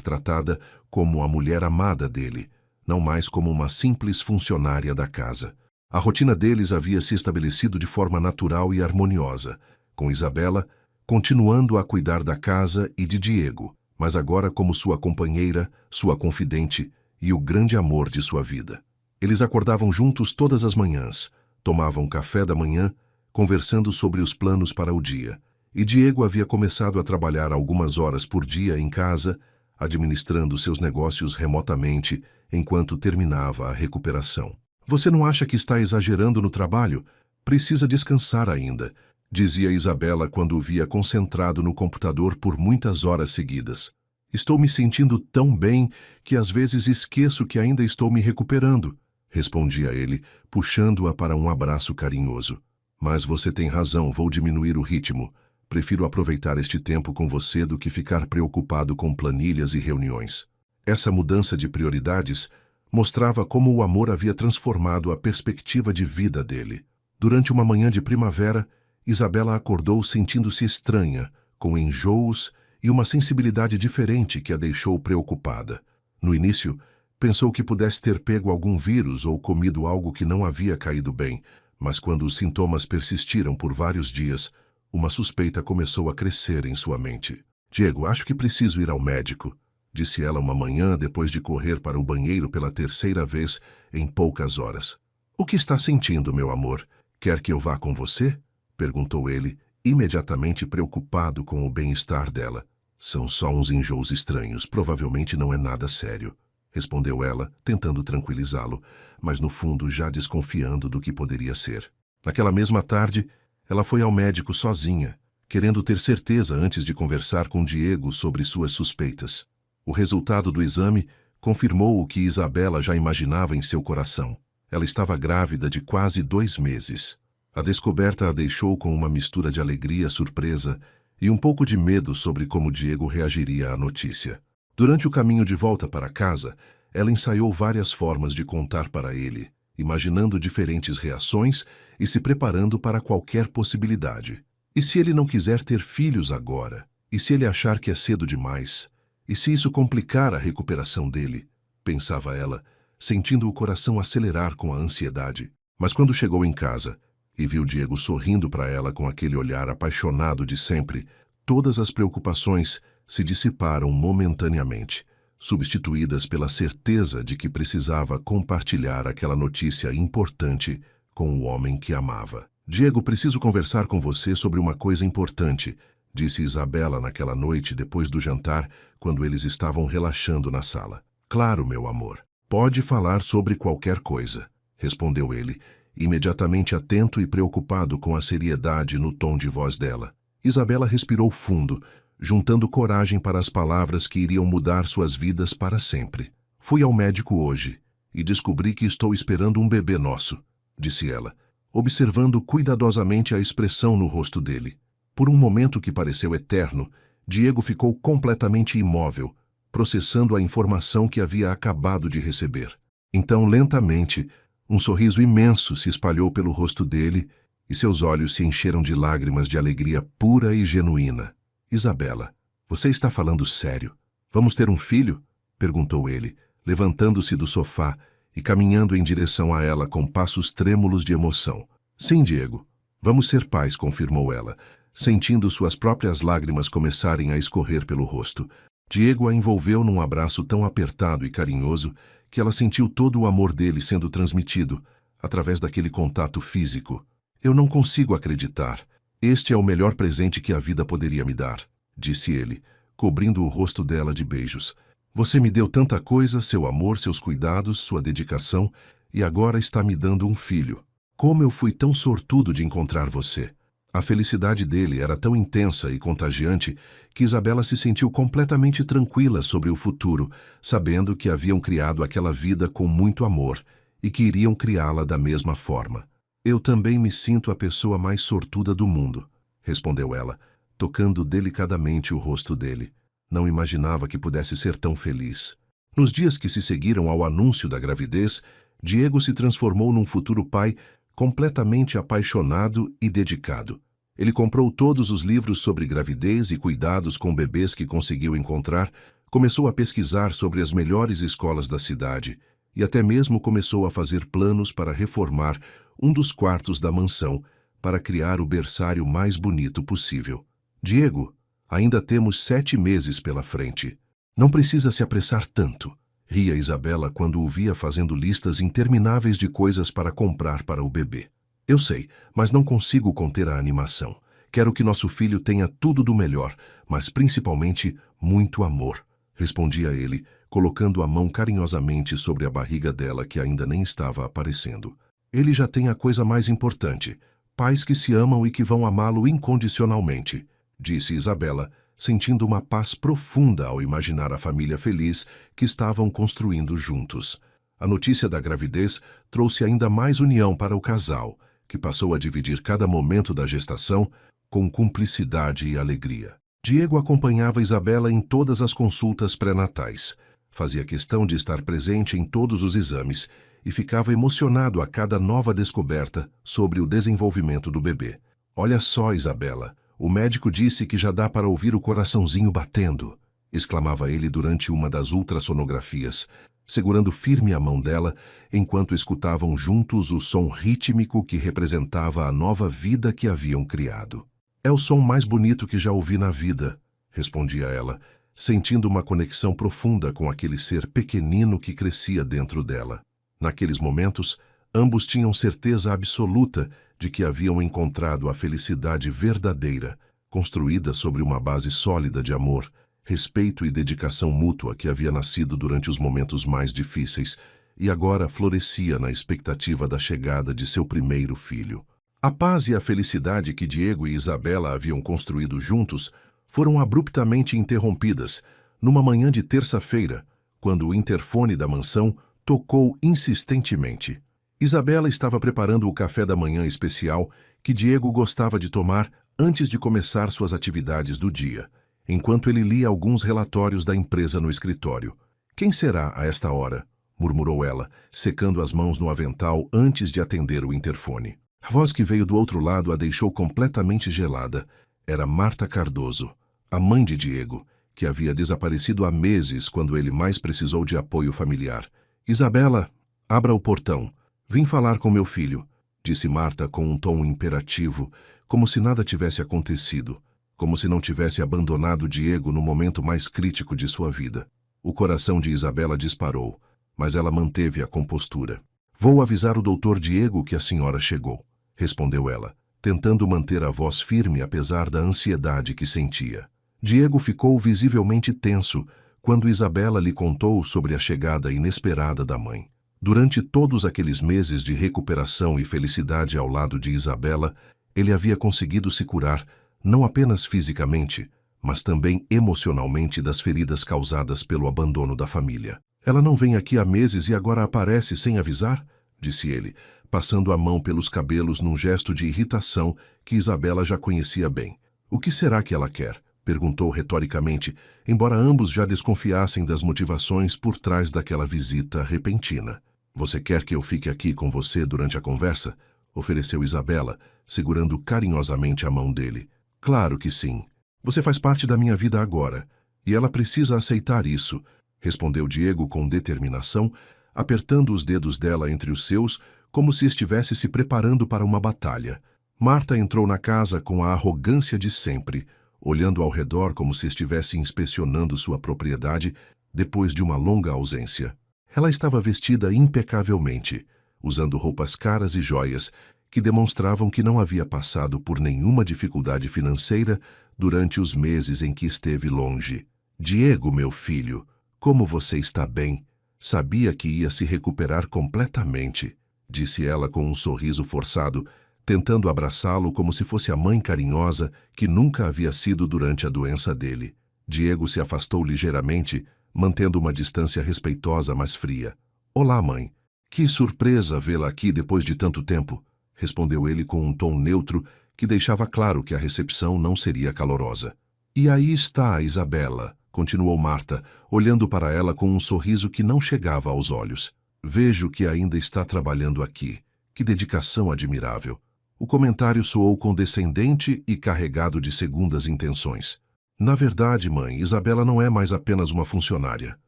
Speaker 1: tratada como a mulher amada dele, não mais como uma simples funcionária da casa. A rotina deles havia se estabelecido de forma natural e harmoniosa, com Isabela continuando a cuidar da casa e de Diego, mas agora como sua companheira, sua confidente e o grande amor de sua vida. Eles acordavam juntos todas as manhãs, tomavam café da manhã, conversando sobre os planos para o dia, e Diego havia começado a trabalhar algumas horas por dia em casa, administrando seus negócios remotamente enquanto terminava a recuperação. Você não acha que está exagerando no trabalho? Precisa descansar ainda, dizia Isabela quando o via concentrado no computador por muitas horas seguidas. Estou me sentindo tão bem que às vezes esqueço que ainda estou me recuperando, respondia ele, puxando-a para um abraço carinhoso. Mas você tem razão, vou diminuir o ritmo. Prefiro aproveitar este tempo com você do que ficar preocupado com planilhas e reuniões. Essa mudança de prioridades mostrava como o amor havia transformado a perspectiva de vida dele. Durante uma manhã de primavera, Isabela acordou sentindo-se estranha, com enjoos e uma sensibilidade diferente que a deixou preocupada. No início, pensou que pudesse ter pego algum vírus ou comido algo que não havia caído bem, mas quando os sintomas persistiram por vários dias, uma suspeita começou a crescer em sua mente. Diego, acho que preciso ir ao médico, disse ela uma manhã depois de correr para o banheiro pela terceira vez em poucas horas. O que está sentindo, meu amor? Quer que eu vá com você? Perguntou ele, imediatamente preocupado com o bem-estar dela. São só uns enjoos estranhos, provavelmente não é nada sério, respondeu ela, tentando tranquilizá-lo, mas no fundo já desconfiando do que poderia ser. Naquela mesma tarde, ela foi ao médico sozinha, querendo ter certeza antes de conversar com Diego sobre suas suspeitas. O resultado do exame confirmou o que Isabela já imaginava em seu coração. Ela estava grávida de quase 2 meses. A descoberta a deixou com uma mistura de alegria, surpresa e um pouco de medo sobre como Diego reagiria à notícia. Durante o caminho de volta para casa, ela ensaiou várias formas de contar para ele, imaginando diferentes reações e se preparando para qualquer possibilidade. E se ele não quiser ter filhos agora? E se ele achar que é cedo demais? E se isso complicar a recuperação dele? Pensava ela, sentindo o coração acelerar com a ansiedade. Mas quando chegou em casa e viu Diego sorrindo para ela com aquele olhar apaixonado de sempre, todas as preocupações se dissiparam momentaneamente, substituídas pela certeza de que precisava compartilhar aquela notícia importante com o homem que amava. Diego, preciso conversar com você sobre uma coisa importante, disse Isabela naquela noite depois do jantar, quando eles estavam relaxando na sala. Claro, meu amor. Pode falar sobre qualquer coisa, respondeu ele, imediatamente atento e preocupado com a seriedade no tom de voz dela. Isabela respirou fundo, juntando coragem para as palavras que iriam mudar suas vidas para sempre. Fui ao médico hoje e descobri que estou esperando um bebê nosso, disse ela, observando cuidadosamente a expressão no rosto dele. Por um momento que pareceu eterno, Diego ficou completamente imóvel, processando a informação que havia acabado de receber. Então, lentamente, um sorriso imenso se espalhou pelo rosto dele e seus olhos se encheram de lágrimas de alegria pura e genuína. Isabela, você está falando sério? Vamos ter um filho? Perguntou ele, levantando-se do sofá e caminhando em direção a ela com passos trêmulos de emoção. Sim, Diego. Vamos ser pais, confirmou ela, sentindo suas próprias lágrimas começarem a escorrer pelo rosto. Diego a envolveu num abraço tão apertado e carinhoso que ela sentiu todo o amor dele sendo transmitido através daquele contato físico. Eu não consigo acreditar. Este é o melhor presente que a vida poderia me dar, disse ele, cobrindo o rosto dela de beijos. Você me deu tanta coisa, seu amor, seus cuidados, sua dedicação, e agora está me dando um filho. Como eu fui tão sortudo de encontrar você. A felicidade dele era tão intensa e contagiante que Isabela se sentiu completamente tranquila sobre o futuro, sabendo que haviam criado aquela vida com muito amor e que iriam criá-la da mesma forma. Eu também me sinto a pessoa mais sortuda do mundo, respondeu ela, tocando delicadamente o rosto dele. Não imaginava que pudesse ser tão feliz. Nos dias que se seguiram ao anúncio da gravidez, Diego se transformou num futuro pai completamente apaixonado e dedicado. Ele comprou todos os livros sobre gravidez e cuidados com bebês que conseguiu encontrar, começou a pesquisar sobre as melhores escolas da cidade e até mesmo começou a fazer planos para reformar um dos quartos da mansão para criar o berçário mais bonito possível. Diego, ainda temos 7 meses pela frente. Não precisa se apressar tanto, ria Isabela quando o via fazendo listas intermináveis de coisas para comprar para o bebê. Eu sei, mas não consigo conter a animação. Quero que nosso filho tenha tudo do melhor, mas principalmente muito amor, respondia ele, colocando a mão carinhosamente sobre a barriga dela que ainda nem estava aparecendo. Ele já tem a coisa mais importante, pais que se amam e que vão amá-lo incondicionalmente, disse Isabela, sentindo uma paz profunda ao imaginar a família feliz que estavam construindo juntos. A notícia da gravidez trouxe ainda mais união para o casal, que passou a dividir cada momento da gestação com cumplicidade e alegria. Diego acompanhava Isabela em todas as consultas pré-natais, fazia questão de estar presente em todos os exames e ficava emocionado a cada nova descoberta sobre o desenvolvimento do bebê. Olha só, Isabela, o médico disse que já dá para ouvir o coraçãozinho batendo, exclamava ele durante uma das ultrassonografias, segurando firme a mão dela enquanto escutavam juntos o som rítmico que representava a nova vida que haviam criado. É o som mais bonito que já ouvi na vida, respondia ela, sentindo uma conexão profunda com aquele ser pequenino que crescia dentro dela. Naqueles momentos, ambos tinham certeza absoluta de que haviam encontrado a felicidade verdadeira, construída sobre uma base sólida de amor, respeito e dedicação mútua que havia nascido durante os momentos mais difíceis e agora florescia na expectativa da chegada de seu primeiro filho. A paz e a felicidade que Diego e Isabela haviam construído juntos foram abruptamente interrompidas numa manhã de terça-feira, quando o interfone da mansão tocou insistentemente. Isabela estava preparando o café da manhã especial que Diego gostava de tomar antes de começar suas atividades do dia, enquanto ele lia alguns relatórios da empresa no escritório. "Quem será a esta hora?" murmurou ela, secando as mãos no avental antes de atender o interfone. A voz que veio do outro lado a deixou completamente gelada. Era Marta Cardoso, a mãe de Diego, que havia desaparecido há meses quando ele mais precisou de apoio familiar. "Isabela, abra o portão. Vim falar com meu filho", disse Marta com um tom imperativo, como se nada tivesse acontecido, como se não tivesse abandonado Diego no momento mais crítico de sua vida. O coração de Isabela disparou, mas ela manteve a compostura. "Vou avisar o doutor Diego que a senhora chegou", respondeu ela, tentando manter a voz firme apesar da ansiedade que sentia. Diego ficou visivelmente tenso quando Isabela lhe contou sobre a chegada inesperada da mãe. Durante todos aqueles meses de recuperação e felicidade ao lado de Isabela, ele havia conseguido se curar, não apenas fisicamente, mas também emocionalmente das feridas causadas pelo abandono da família. "Ela não vem aqui há meses e agora aparece sem avisar?", disse ele, passando a mão pelos cabelos num gesto de irritação que Isabela já conhecia bem. "O que será que ela quer?", perguntou retoricamente, embora ambos já desconfiassem das motivações por trás daquela visita repentina. "Você quer que eu fique aqui com você durante a conversa?", ofereceu Isabela, segurando carinhosamente a mão dele. "Claro que sim. Você faz parte da minha vida agora, e ela precisa aceitar isso", respondeu Diego com determinação, apertando os dedos dela entre os seus, como se estivesse se preparando para uma batalha. Marta entrou na casa com a arrogância de sempre, olhando ao redor como se estivesse inspecionando sua propriedade depois de uma longa ausência. Ela estava vestida impecavelmente, usando roupas caras e joias que demonstravam que não havia passado por nenhuma dificuldade financeira durante os meses em que esteve longe. "Diego, meu filho, como você está bem? Sabia que ia se recuperar completamente", disse ela com um sorriso forçado, tentando abraçá-lo como se fosse a mãe carinhosa que nunca havia sido durante a doença dele. Diego se afastou ligeiramente, mantendo uma distância respeitosa, mas fria. "Olá, mãe. Que surpresa vê-la aqui depois de tanto tempo", respondeu ele com um tom neutro que deixava claro que a recepção não seria calorosa. "E aí está a Isabela", continuou Marta, olhando para ela com um sorriso que não chegava aos olhos. "Vejo que ainda está trabalhando aqui. Que dedicação admirável. O comentário soou condescendente e carregado de segundas intenções. Na verdade, mãe, Isabela não é mais apenas uma funcionária,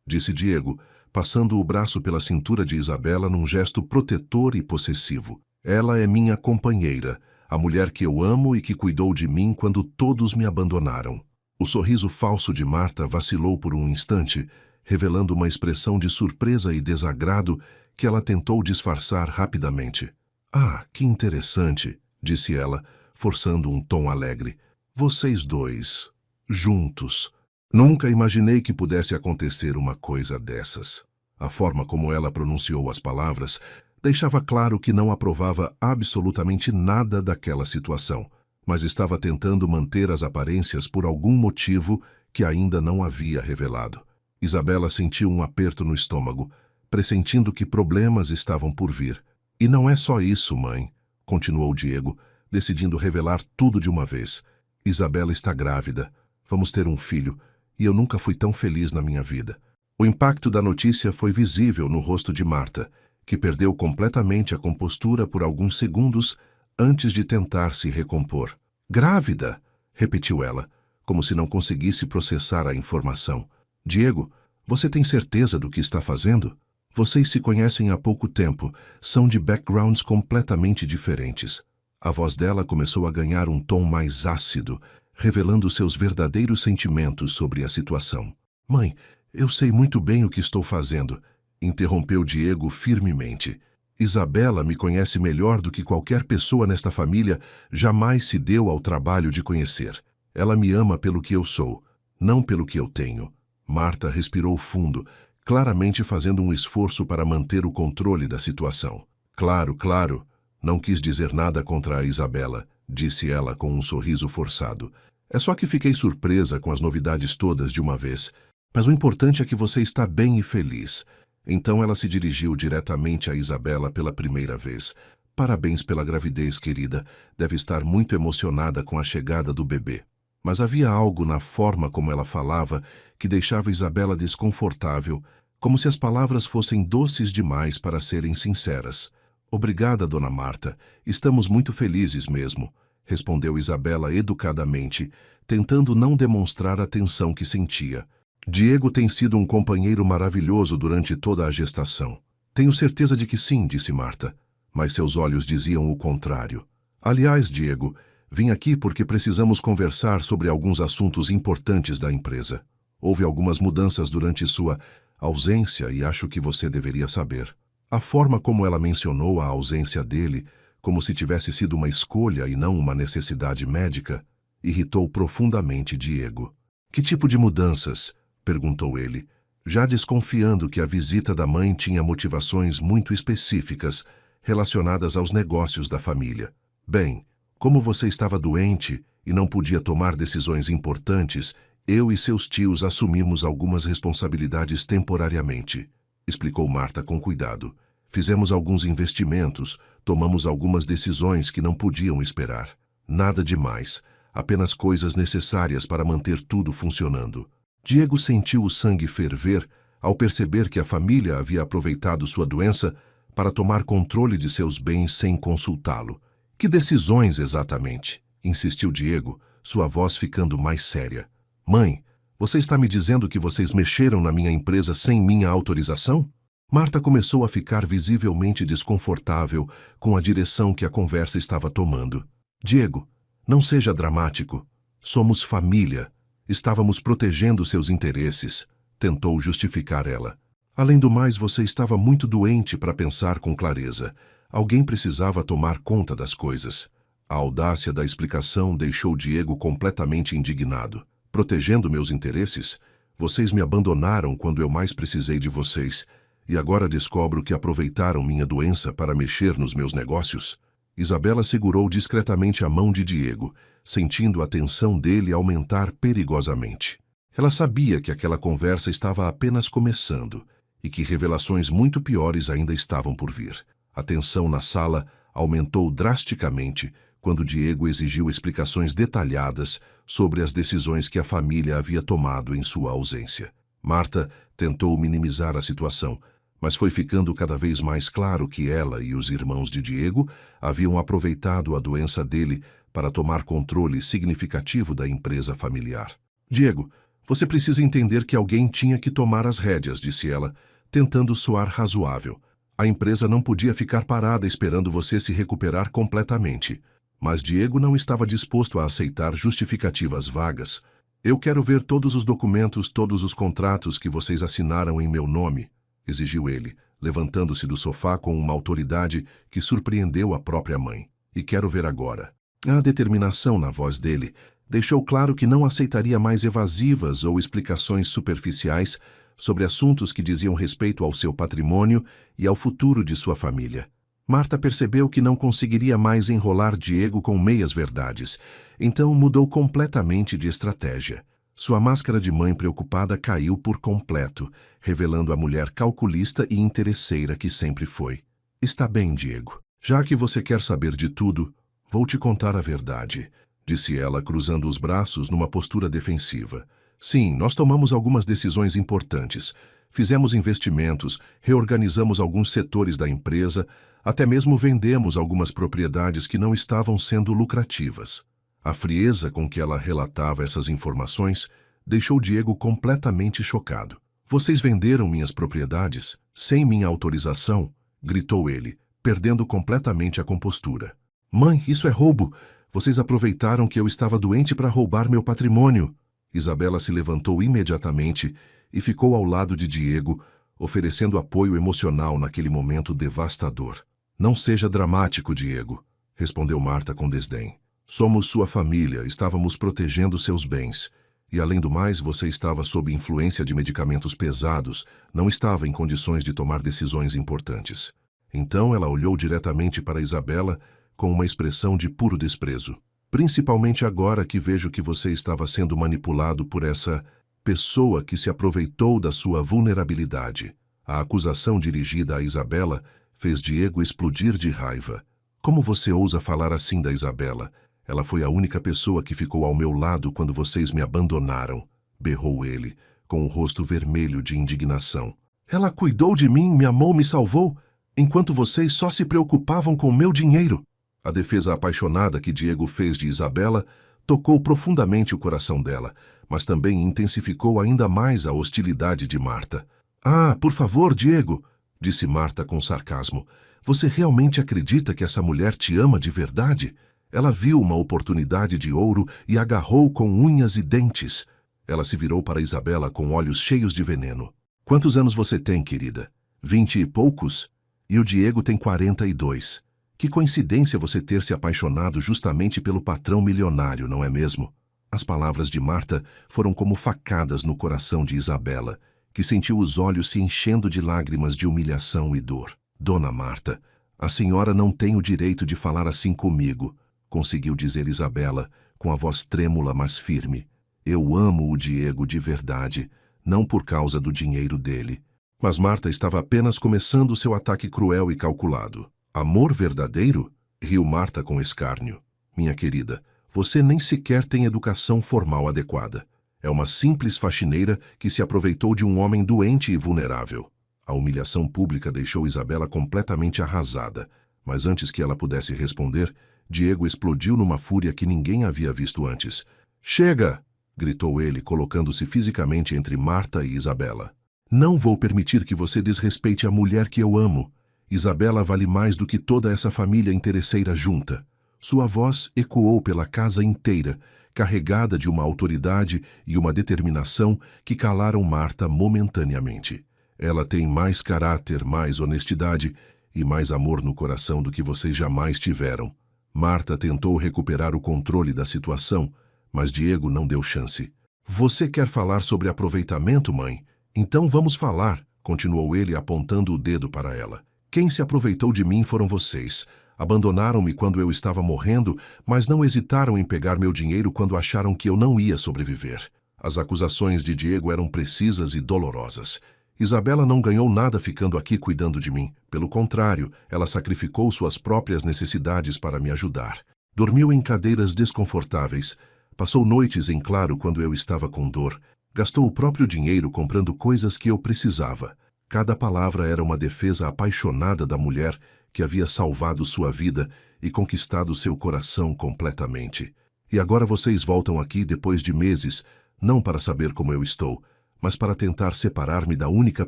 Speaker 1: disse Diego, passando o braço pela cintura de Isabela num gesto protetor e possessivo. Ela é minha companheira, a mulher que eu amo e que cuidou de mim quando todos me abandonaram. O sorriso falso de Marta vacilou por um instante, revelando uma expressão de surpresa e desagrado que ela tentou disfarçar rapidamente. Ah, que interessante, disse ela, forçando um tom alegre. Vocês dois, juntos. Nunca imaginei que pudesse acontecer uma coisa dessas. A forma como ela pronunciou as palavras deixava claro que não aprovava absolutamente nada daquela situação, mas estava tentando manter as aparências por algum motivo que ainda não havia revelado. Isabela sentiu um aperto no estômago, pressentindo que problemas estavam por vir. E não é só isso, mãe, continuou Diego, decidindo revelar tudo de uma vez. Isabela está grávida. Vamos ter um filho, e eu nunca fui tão feliz na minha vida. O impacto da notícia foi visível no rosto de Marta, que perdeu completamente a compostura por alguns segundos antes de tentar se recompor. Grávida, repetiu ela, como se não conseguisse processar a informação. Diego, você tem certeza do que está fazendo? Vocês se conhecem há pouco tempo, são de backgrounds completamente diferentes. A voz dela começou a ganhar um tom mais ácido, revelando seus verdadeiros sentimentos sobre a situação. Mãe, eu sei muito bem o que estou fazendo, interrompeu Diego firmemente. Isabela me conhece melhor do que qualquer pessoa nesta família jamais se deu ao trabalho de conhecer. Ela me ama pelo que eu sou, não pelo que eu tenho. Marta respirou fundo, claramente fazendo um esforço para manter o controle da situação. Claro, claro, não quis dizer nada contra a Isabela, disse ela com um sorriso forçado. É só que fiquei surpresa com as novidades todas de uma vez. Mas o importante é que você está bem e feliz. Então ela se dirigiu diretamente a Isabela pela primeira vez. Parabéns pela gravidez, querida. Deve estar muito emocionada com a chegada do bebê. Mas havia algo na forma como ela falava que deixava Isabela desconfortável, como se as palavras fossem doces demais para serem sinceras. Obrigada, dona Marta. Estamos muito felizes mesmo, respondeu Isabela educadamente, tentando não demonstrar a tensão que sentia. Diego tem sido um companheiro maravilhoso durante toda a gestação. Tenho certeza de que sim, disse Marta, mas seus olhos diziam o contrário. Aliás, Diego, vim aqui porque precisamos conversar sobre alguns assuntos importantes da empresa. Houve algumas mudanças durante sua ausência e acho que você deveria saber. A forma como ela mencionou a ausência dele, como se tivesse sido uma escolha e não uma necessidade médica, irritou profundamente Diego. Que tipo de mudanças? Perguntou ele, já desconfiando que a visita da mãe tinha motivações muito específicas relacionadas aos negócios da família. Bem, como você estava doente e não podia tomar decisões importantes, eu e seus tios assumimos algumas responsabilidades temporariamente, explicou Marta com cuidado. Fizemos alguns investimentos, tomamos algumas decisões que não podiam esperar. Nada demais, apenas coisas necessárias para manter tudo funcionando. Diego sentiu o sangue ferver ao perceber que a família havia aproveitado sua doença para tomar controle de seus bens sem consultá-lo. Que decisões exatamente? Insistiu Diego, sua voz ficando mais séria. Mãe, você está me dizendo que vocês mexeram na minha empresa sem minha autorização? Marta começou a ficar visivelmente desconfortável com a direção que a conversa estava tomando. Diego, não seja dramático. Somos família. Estávamos protegendo seus interesses, tentou justificar ela. Além do mais, você estava muito doente para pensar com clareza. Alguém precisava tomar conta das coisas. A audácia da explicação deixou Diego completamente indignado. Protegendo meus interesses? Vocês me abandonaram quando eu mais precisei de vocês, e agora descobro que aproveitaram minha doença para mexer nos meus negócios? Isabela segurou discretamente a mão de Diego, sentindo a tensão dele aumentar perigosamente. Ela sabia que aquela conversa estava apenas começando e que revelações muito piores ainda estavam por vir. A tensão na sala aumentou drasticamente quando Diego exigiu explicações detalhadas sobre as decisões que a família havia tomado em sua ausência. Marta tentou minimizar a situação, Mas foi ficando cada vez mais claro que ela e os irmãos de Diego haviam aproveitado a doença dele para tomar controle significativo da empresa familiar. Diego, você precisa entender que alguém tinha que tomar as rédeas, disse ela, tentando soar razoável. A empresa não podia ficar parada esperando você se recuperar completamente. Mas Diego não estava disposto a aceitar justificativas vagas. Eu quero ver todos os documentos, todos os contratos que vocês assinaram em meu nome, exigiu ele, levantando-se do sofá com uma autoridade que surpreendeu a própria mãe. E quero ver agora. A determinação na voz dele deixou claro que não aceitaria mais evasivas ou explicações superficiais sobre assuntos que diziam respeito ao seu patrimônio e ao futuro de sua família. Marta percebeu que não conseguiria mais enrolar Diego com meias-verdades, então mudou completamente de estratégia. Sua máscara de mãe preocupada caiu por completo, revelando a mulher calculista e interesseira que sempre foi. Está bem, Diego. Já que você quer saber de tudo, vou te contar a verdade, disse ela, cruzando os braços numa postura defensiva. Sim, nós tomamos algumas decisões importantes. Fizemos investimentos, reorganizamos alguns setores da empresa, até mesmo vendemos algumas propriedades que não estavam sendo lucrativas. A frieza com que ela relatava essas informações deixou Diego completamente chocado. Vocês venderam minhas propriedades sem minha autorização? Gritou ele, perdendo completamente a compostura. Mãe, isso é roubo! Vocês aproveitaram que eu estava doente para roubar meu patrimônio. Isabela se levantou imediatamente e ficou ao lado de Diego, oferecendo apoio emocional naquele momento devastador. Não seja dramático, Diego, respondeu Marta com desdém. Somos sua família, estávamos protegendo seus bens. E, além do mais, você estava sob influência de medicamentos pesados, não estava em condições de tomar decisões importantes. Então ela olhou diretamente para Isabela com uma expressão de puro desprezo. Principalmente agora que vejo que você estava sendo manipulado por essa pessoa que se aproveitou da sua vulnerabilidade. A acusação dirigida a Isabela fez Diego explodir de raiva. Como você ousa falar assim da Isabela? Ela foi a única pessoa que ficou ao meu lado quando vocês me abandonaram, berrou ele, com o rosto vermelho de indignação. Ela cuidou de mim, me amou, me salvou, enquanto vocês só se preocupavam com meu dinheiro. A defesa apaixonada que Diego fez de Isabela tocou profundamente o coração dela, mas também intensificou ainda mais a hostilidade de Marta. Ah, por favor, Diego, disse Marta com sarcasmo. Você realmente acredita que essa mulher te ama de verdade? Ela viu uma oportunidade de ouro e agarrou com unhas e dentes. Ela se virou para Isabela com olhos cheios de veneno. Quantos anos você tem, querida? 20 e poucos? E o Diego tem 42. Que coincidência você ter se apaixonado justamente pelo patrão milionário, não é mesmo? As palavras de Marta foram como facadas no coração de Isabela, que sentiu os olhos se enchendo de lágrimas de humilhação e dor. Dona Marta, a senhora não tem o direito de falar assim comigo, conseguiu dizer Isabela, com a voz trêmula mas firme. Eu amo o Diego de verdade, não por causa do dinheiro dele. Mas Marta estava apenas começando seu ataque cruel e calculado. Amor verdadeiro? Riu Marta com escárnio. Minha querida, você nem sequer tem educação formal adequada. É uma simples faxineira que se aproveitou de um homem doente e vulnerável. A humilhação pública deixou Isabela completamente arrasada, mas antes que ela pudesse responder, Diego explodiu numa fúria que ninguém havia visto antes. Chega! Gritou ele, colocando-se fisicamente entre Marta e Isabela. Não vou permitir que você desrespeite a mulher que eu amo. Isabela vale mais do que toda essa família interesseira junta. Sua voz ecoou pela casa inteira, carregada de uma autoridade e uma determinação que calaram Marta momentaneamente. Ela tem mais caráter, mais honestidade e mais amor no coração do que vocês jamais tiveram. Marta tentou recuperar o controle da situação, mas Diego não deu chance. Você quer falar sobre aproveitamento, mãe? Então vamos falar, continuou ele apontando o dedo para ela. Quem se aproveitou de mim foram vocês. Abandonaram-me quando eu estava morrendo, mas não hesitaram em pegar meu dinheiro quando acharam que eu não ia sobreviver. As acusações de Diego eram precisas e dolorosas. Isabela não ganhou nada ficando aqui cuidando de mim. Pelo contrário, ela sacrificou suas próprias necessidades para me ajudar. Dormiu em cadeiras desconfortáveis. Passou noites em claro quando eu estava com dor. Gastou o próprio dinheiro comprando coisas que eu precisava. Cada palavra era uma defesa apaixonada da mulher que havia salvado sua vida e conquistado seu coração completamente. E agora vocês voltam aqui depois de meses, não para saber como eu estou, mas para tentar separar-me da única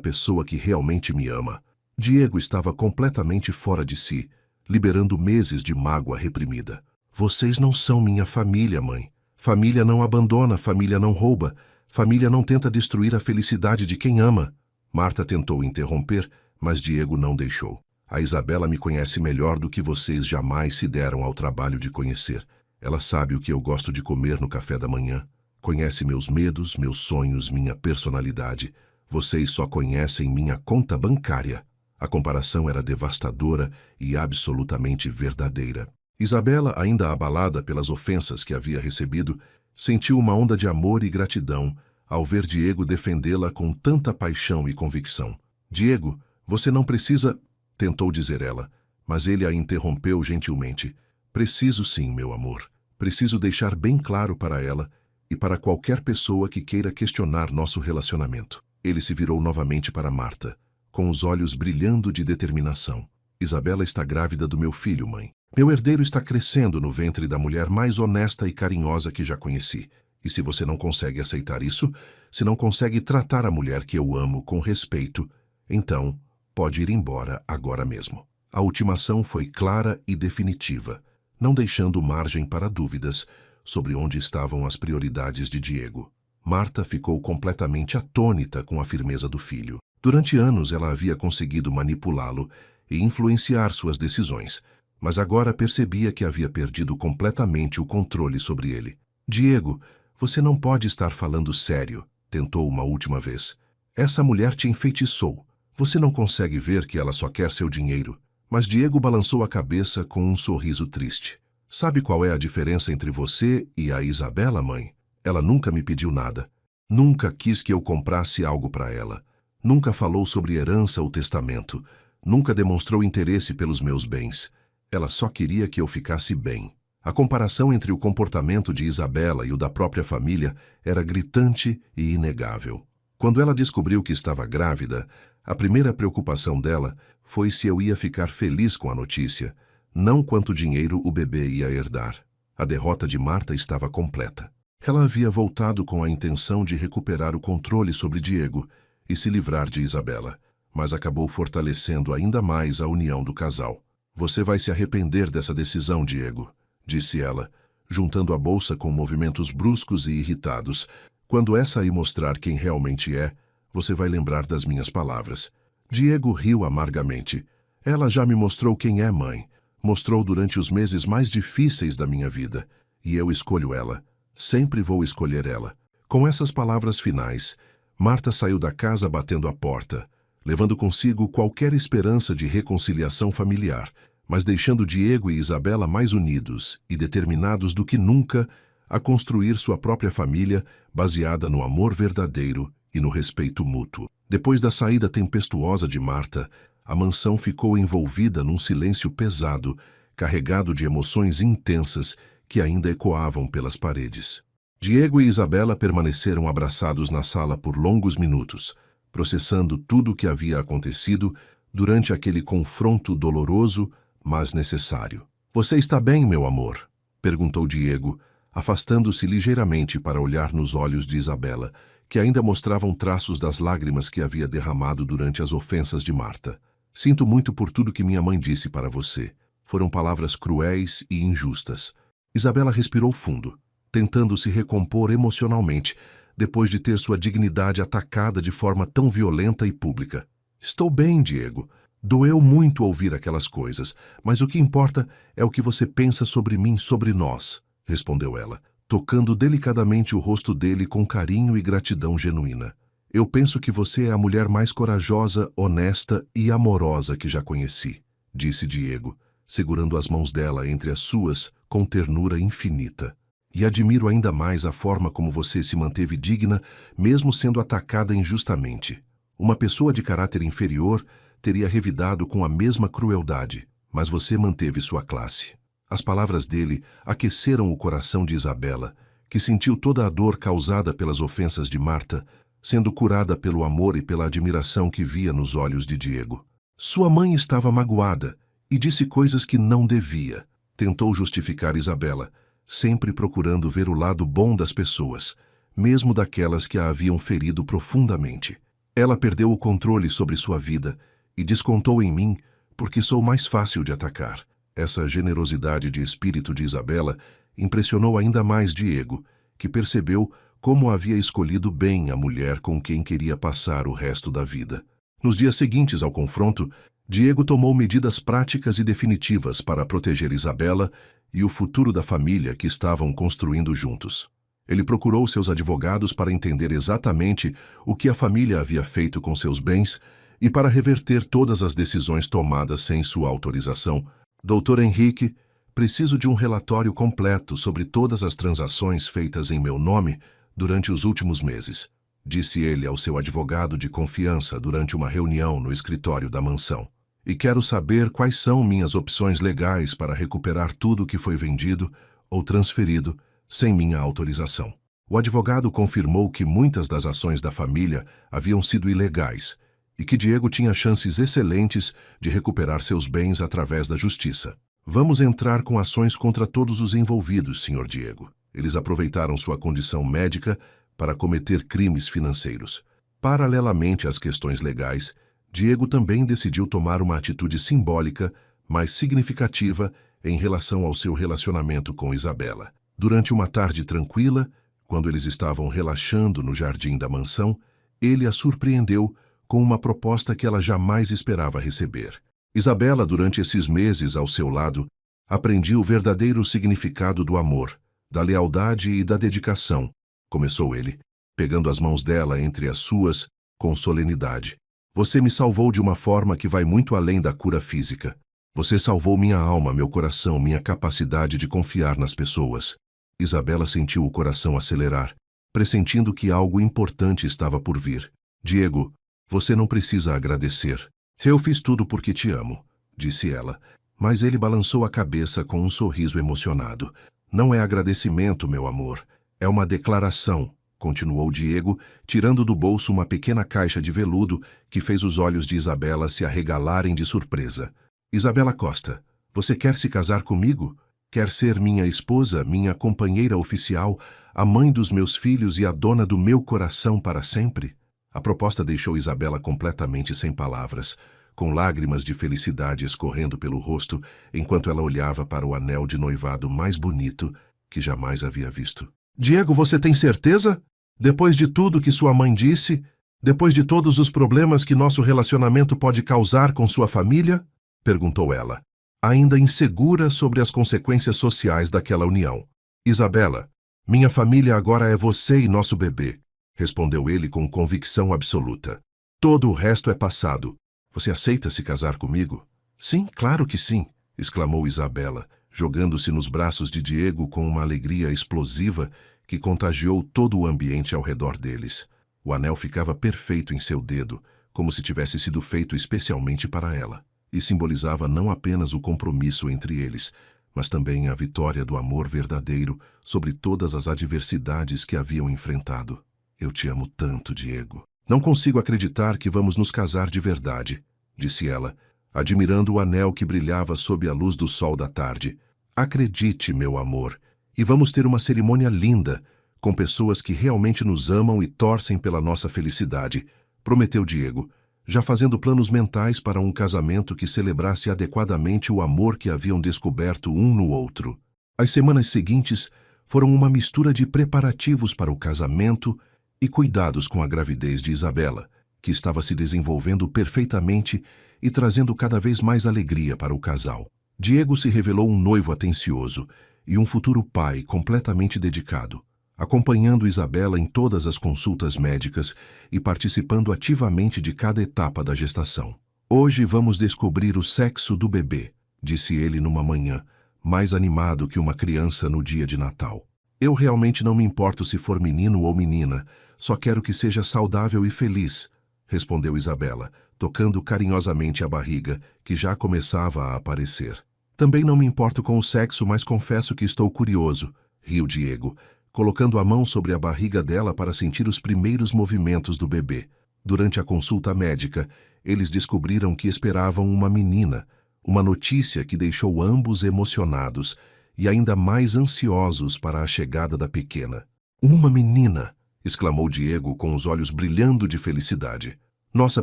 Speaker 1: pessoa que realmente me ama. Diego estava completamente fora de si, liberando meses de mágoa reprimida. Vocês não são minha família, mãe. Família não abandona, família não rouba, família não tenta destruir a felicidade de quem ama. Marta tentou interromper, mas Diego não deixou. A Isabela me conhece melhor do que vocês jamais se deram ao trabalho de conhecer. Ela sabe o que eu gosto de comer no café da manhã. Conhece meus medos, meus sonhos, minha personalidade. Vocês só conhecem minha conta bancária. A comparação era devastadora e absolutamente verdadeira. Isabela, ainda abalada pelas ofensas que havia recebido, sentiu uma onda de amor e gratidão ao ver Diego defendê-la com tanta paixão e convicção. Diego, você não precisa... tentou dizer ela, mas ele a interrompeu gentilmente. Preciso sim, meu amor. Preciso deixar bem claro para ela e para qualquer pessoa que queira questionar nosso relacionamento. Ele se virou novamente para Marta, com os olhos brilhando de determinação. Isabela está grávida do meu filho, mãe. Meu herdeiro está crescendo no ventre da mulher mais honesta e carinhosa que já conheci. E se você não consegue aceitar isso, se não consegue tratar a mulher que eu amo com respeito, então pode ir embora agora mesmo. A ultimação foi clara e definitiva, não deixando margem para dúvidas sobre onde estavam as prioridades de Diego. Marta ficou completamente atônita com a firmeza do filho. Durante anos ela havia conseguido manipulá-lo e influenciar suas decisões, mas agora percebia que havia perdido completamente o controle sobre ele. Diego, você não pode estar falando sério, tentou uma última vez. Essa mulher te enfeitiçou. Você não consegue ver que ela só quer seu dinheiro. Mas Diego balançou a cabeça com um sorriso triste. Sabe qual é a diferença entre você e a Isabela, mãe? Ela nunca me pediu nada. Nunca quis que eu comprasse algo para ela. Nunca falou sobre herança ou testamento. Nunca demonstrou interesse pelos meus bens. Ela só queria que eu ficasse bem. A comparação entre o comportamento de Isabela e o da própria família era gritante e inegável. Quando ela descobriu que estava grávida, a primeira preocupação dela foi se eu ia ficar feliz com a notícia, não quanto dinheiro o bebê ia herdar. A derrota de Marta estava completa. Ela havia voltado com a intenção de recuperar o controle sobre Diego e se livrar de Isabela, mas acabou fortalecendo ainda mais a união do casal. Você vai se arrepender dessa decisão, Diego, disse ela, juntando a bolsa com movimentos bruscos e irritados. Quando essa aí mostrar quem realmente é, você vai lembrar das minhas palavras. Diego riu amargamente. Ela já me mostrou quem é, mãe. Mostrou durante os meses mais difíceis da minha vida. E eu escolho ela. Sempre vou escolher ela. Com essas palavras finais, Marta saiu da casa batendo a porta, levando consigo qualquer esperança de reconciliação familiar, mas deixando Diego e Isabela mais unidos e determinados do que nunca a construir sua própria família baseada no amor verdadeiro e no respeito mútuo. Depois da saída tempestuosa de Marta, a mansão ficou envolvida num silêncio pesado, carregado de emoções intensas que ainda ecoavam pelas paredes. Diego e Isabela permaneceram abraçados na sala por longos minutos, processando tudo o que havia acontecido durante aquele confronto doloroso, mas necessário. Você está bem, meu amor? Perguntou Diego, afastando-se ligeiramente para olhar nos olhos de Isabela, que ainda mostravam traços das lágrimas que havia derramado durante as ofensas de Marta. Sinto muito por tudo que minha mãe disse para você. Foram palavras cruéis e injustas. Isabela respirou fundo, tentando se recompor emocionalmente, depois de ter sua dignidade atacada de forma tão violenta e pública. Estou bem, Diego. Doeu muito ouvir aquelas coisas, mas o que importa é o que você pensa sobre mim, sobre nós, respondeu ela, tocando delicadamente o rosto dele com carinho e gratidão genuína. Eu penso que você é a mulher mais corajosa, honesta e amorosa que já conheci, disse Diego, segurando as mãos dela entre as suas com ternura infinita. E admiro ainda mais a forma como você se manteve digna, mesmo sendo atacada injustamente. Uma pessoa de caráter inferior teria revidado com a mesma crueldade, mas você manteve sua classe. As palavras dele aqueceram o coração de Isabela, que sentiu toda a dor causada pelas ofensas de Marta, sendo curada pelo amor e pela admiração que via nos olhos de Diego. Sua mãe estava magoada e disse coisas que não devia. Tentou justificar Isabela, sempre procurando ver o lado bom das pessoas, mesmo daquelas que a haviam ferido profundamente. Ela perdeu o controle sobre sua vida e descontou em mim porque sou mais fácil de atacar. Essa generosidade de espírito de Isabela impressionou ainda mais Diego, que percebeu como havia escolhido bem a mulher com quem queria passar o resto da vida. Nos dias seguintes ao confronto, Diego tomou medidas práticas e definitivas para proteger Isabela e o futuro da família que estavam construindo juntos. Ele procurou seus advogados para entender exatamente o que a família havia feito com seus bens e para reverter todas as decisões tomadas sem sua autorização. Doutor Henrique, preciso de um relatório completo sobre todas as transações feitas em meu nome durante os últimos meses, disse ele ao seu advogado de confiança durante uma reunião no escritório da mansão. E quero saber quais são minhas opções legais para recuperar tudo que foi vendido ou transferido sem minha autorização. O advogado confirmou que muitas das ações da família haviam sido ilegais e que Diego tinha chances excelentes de recuperar seus bens através da justiça. Vamos entrar com ações contra todos os envolvidos, Sr. Diego. Eles aproveitaram sua condição médica para cometer crimes financeiros. Paralelamente às questões legais, Diego também decidiu tomar uma atitude simbólica, mais significativa, em relação ao seu relacionamento com Isabela. Durante uma tarde tranquila, quando eles estavam relaxando no jardim da mansão, ele a surpreendeu com uma proposta que ela jamais esperava receber. Isabela, durante esses meses ao seu lado, aprendia o verdadeiro significado do amor, da lealdade e da dedicação, começou ele, pegando as mãos dela entre as suas, com solenidade. Você me salvou de uma forma que vai muito além da cura física. Você salvou minha alma, meu coração, minha capacidade de confiar nas pessoas. Isabela sentiu o coração acelerar, pressentindo que algo importante estava por vir. Diego, você não precisa agradecer. Eu fiz tudo porque te amo, disse ela, mas ele balançou a cabeça com um sorriso emocionado. Não é agradecimento, meu amor, é uma declaração, continuou Diego, tirando do bolso uma pequena caixa de veludo que fez os olhos de Isabela se arregalarem de surpresa. Isabela Costa, você quer se casar comigo? Quer ser minha esposa, minha companheira oficial, a mãe dos meus filhos e a dona do meu coração para sempre? A proposta deixou Isabela completamente sem palavras, com lágrimas de felicidade escorrendo pelo rosto enquanto ela olhava para o anel de noivado mais bonito que jamais havia visto. Diego, você tem certeza? Depois de tudo que sua mãe disse, depois de todos os problemas que nosso relacionamento pode causar com sua família? Perguntou ela, ainda insegura sobre as consequências sociais daquela união. Isabela, minha família agora é você e nosso bebê, respondeu ele com convicção absoluta. Todo o resto é passado. Você aceita se casar comigo? Sim, claro que sim, exclamou Isabela, jogando-se nos braços de Diego com uma alegria explosiva que contagiou todo o ambiente ao redor deles. O anel ficava perfeito em seu dedo, como se tivesse sido feito especialmente para ela, e simbolizava não apenas o compromisso entre eles, mas também a vitória do amor verdadeiro sobre todas as adversidades que haviam enfrentado. Eu te amo tanto, Diego. Não consigo acreditar que vamos nos casar de verdade, disse ela, admirando o anel que brilhava sob a luz do sol da tarde. Acredite, meu amor, e vamos ter uma cerimônia linda, com pessoas que realmente nos amam e torcem pela nossa felicidade, prometeu Diego, já fazendo planos mentais para um casamento que celebrasse adequadamente o amor que haviam descoberto um no outro. As semanas seguintes foram uma mistura de preparativos para o casamento e cuidados com a gravidez de Isabela, que estava se desenvolvendo perfeitamente e trazendo cada vez mais alegria para o casal. Diego se revelou um noivo atencioso e um futuro pai completamente dedicado, acompanhando Isabela em todas as consultas médicas e participando ativamente de cada etapa da gestação. Hoje vamos descobrir o sexo do bebê, disse ele numa manhã, mais animado que uma criança no dia de Natal. Eu realmente não me importo se for menino ou menina, só quero que seja saudável e feliz, respondeu Isabela, tocando carinhosamente a barriga, que já começava a aparecer. Também não me importo com o sexo, mas confesso que estou curioso, riu Diego, colocando a mão sobre a barriga dela para sentir os primeiros movimentos do bebê. Durante a consulta médica, eles descobriram que esperavam uma menina, uma notícia que deixou ambos emocionados e ainda mais ansiosos para a chegada da pequena. Uma menina! Exclamou Diego com os olhos brilhando de felicidade. Nossa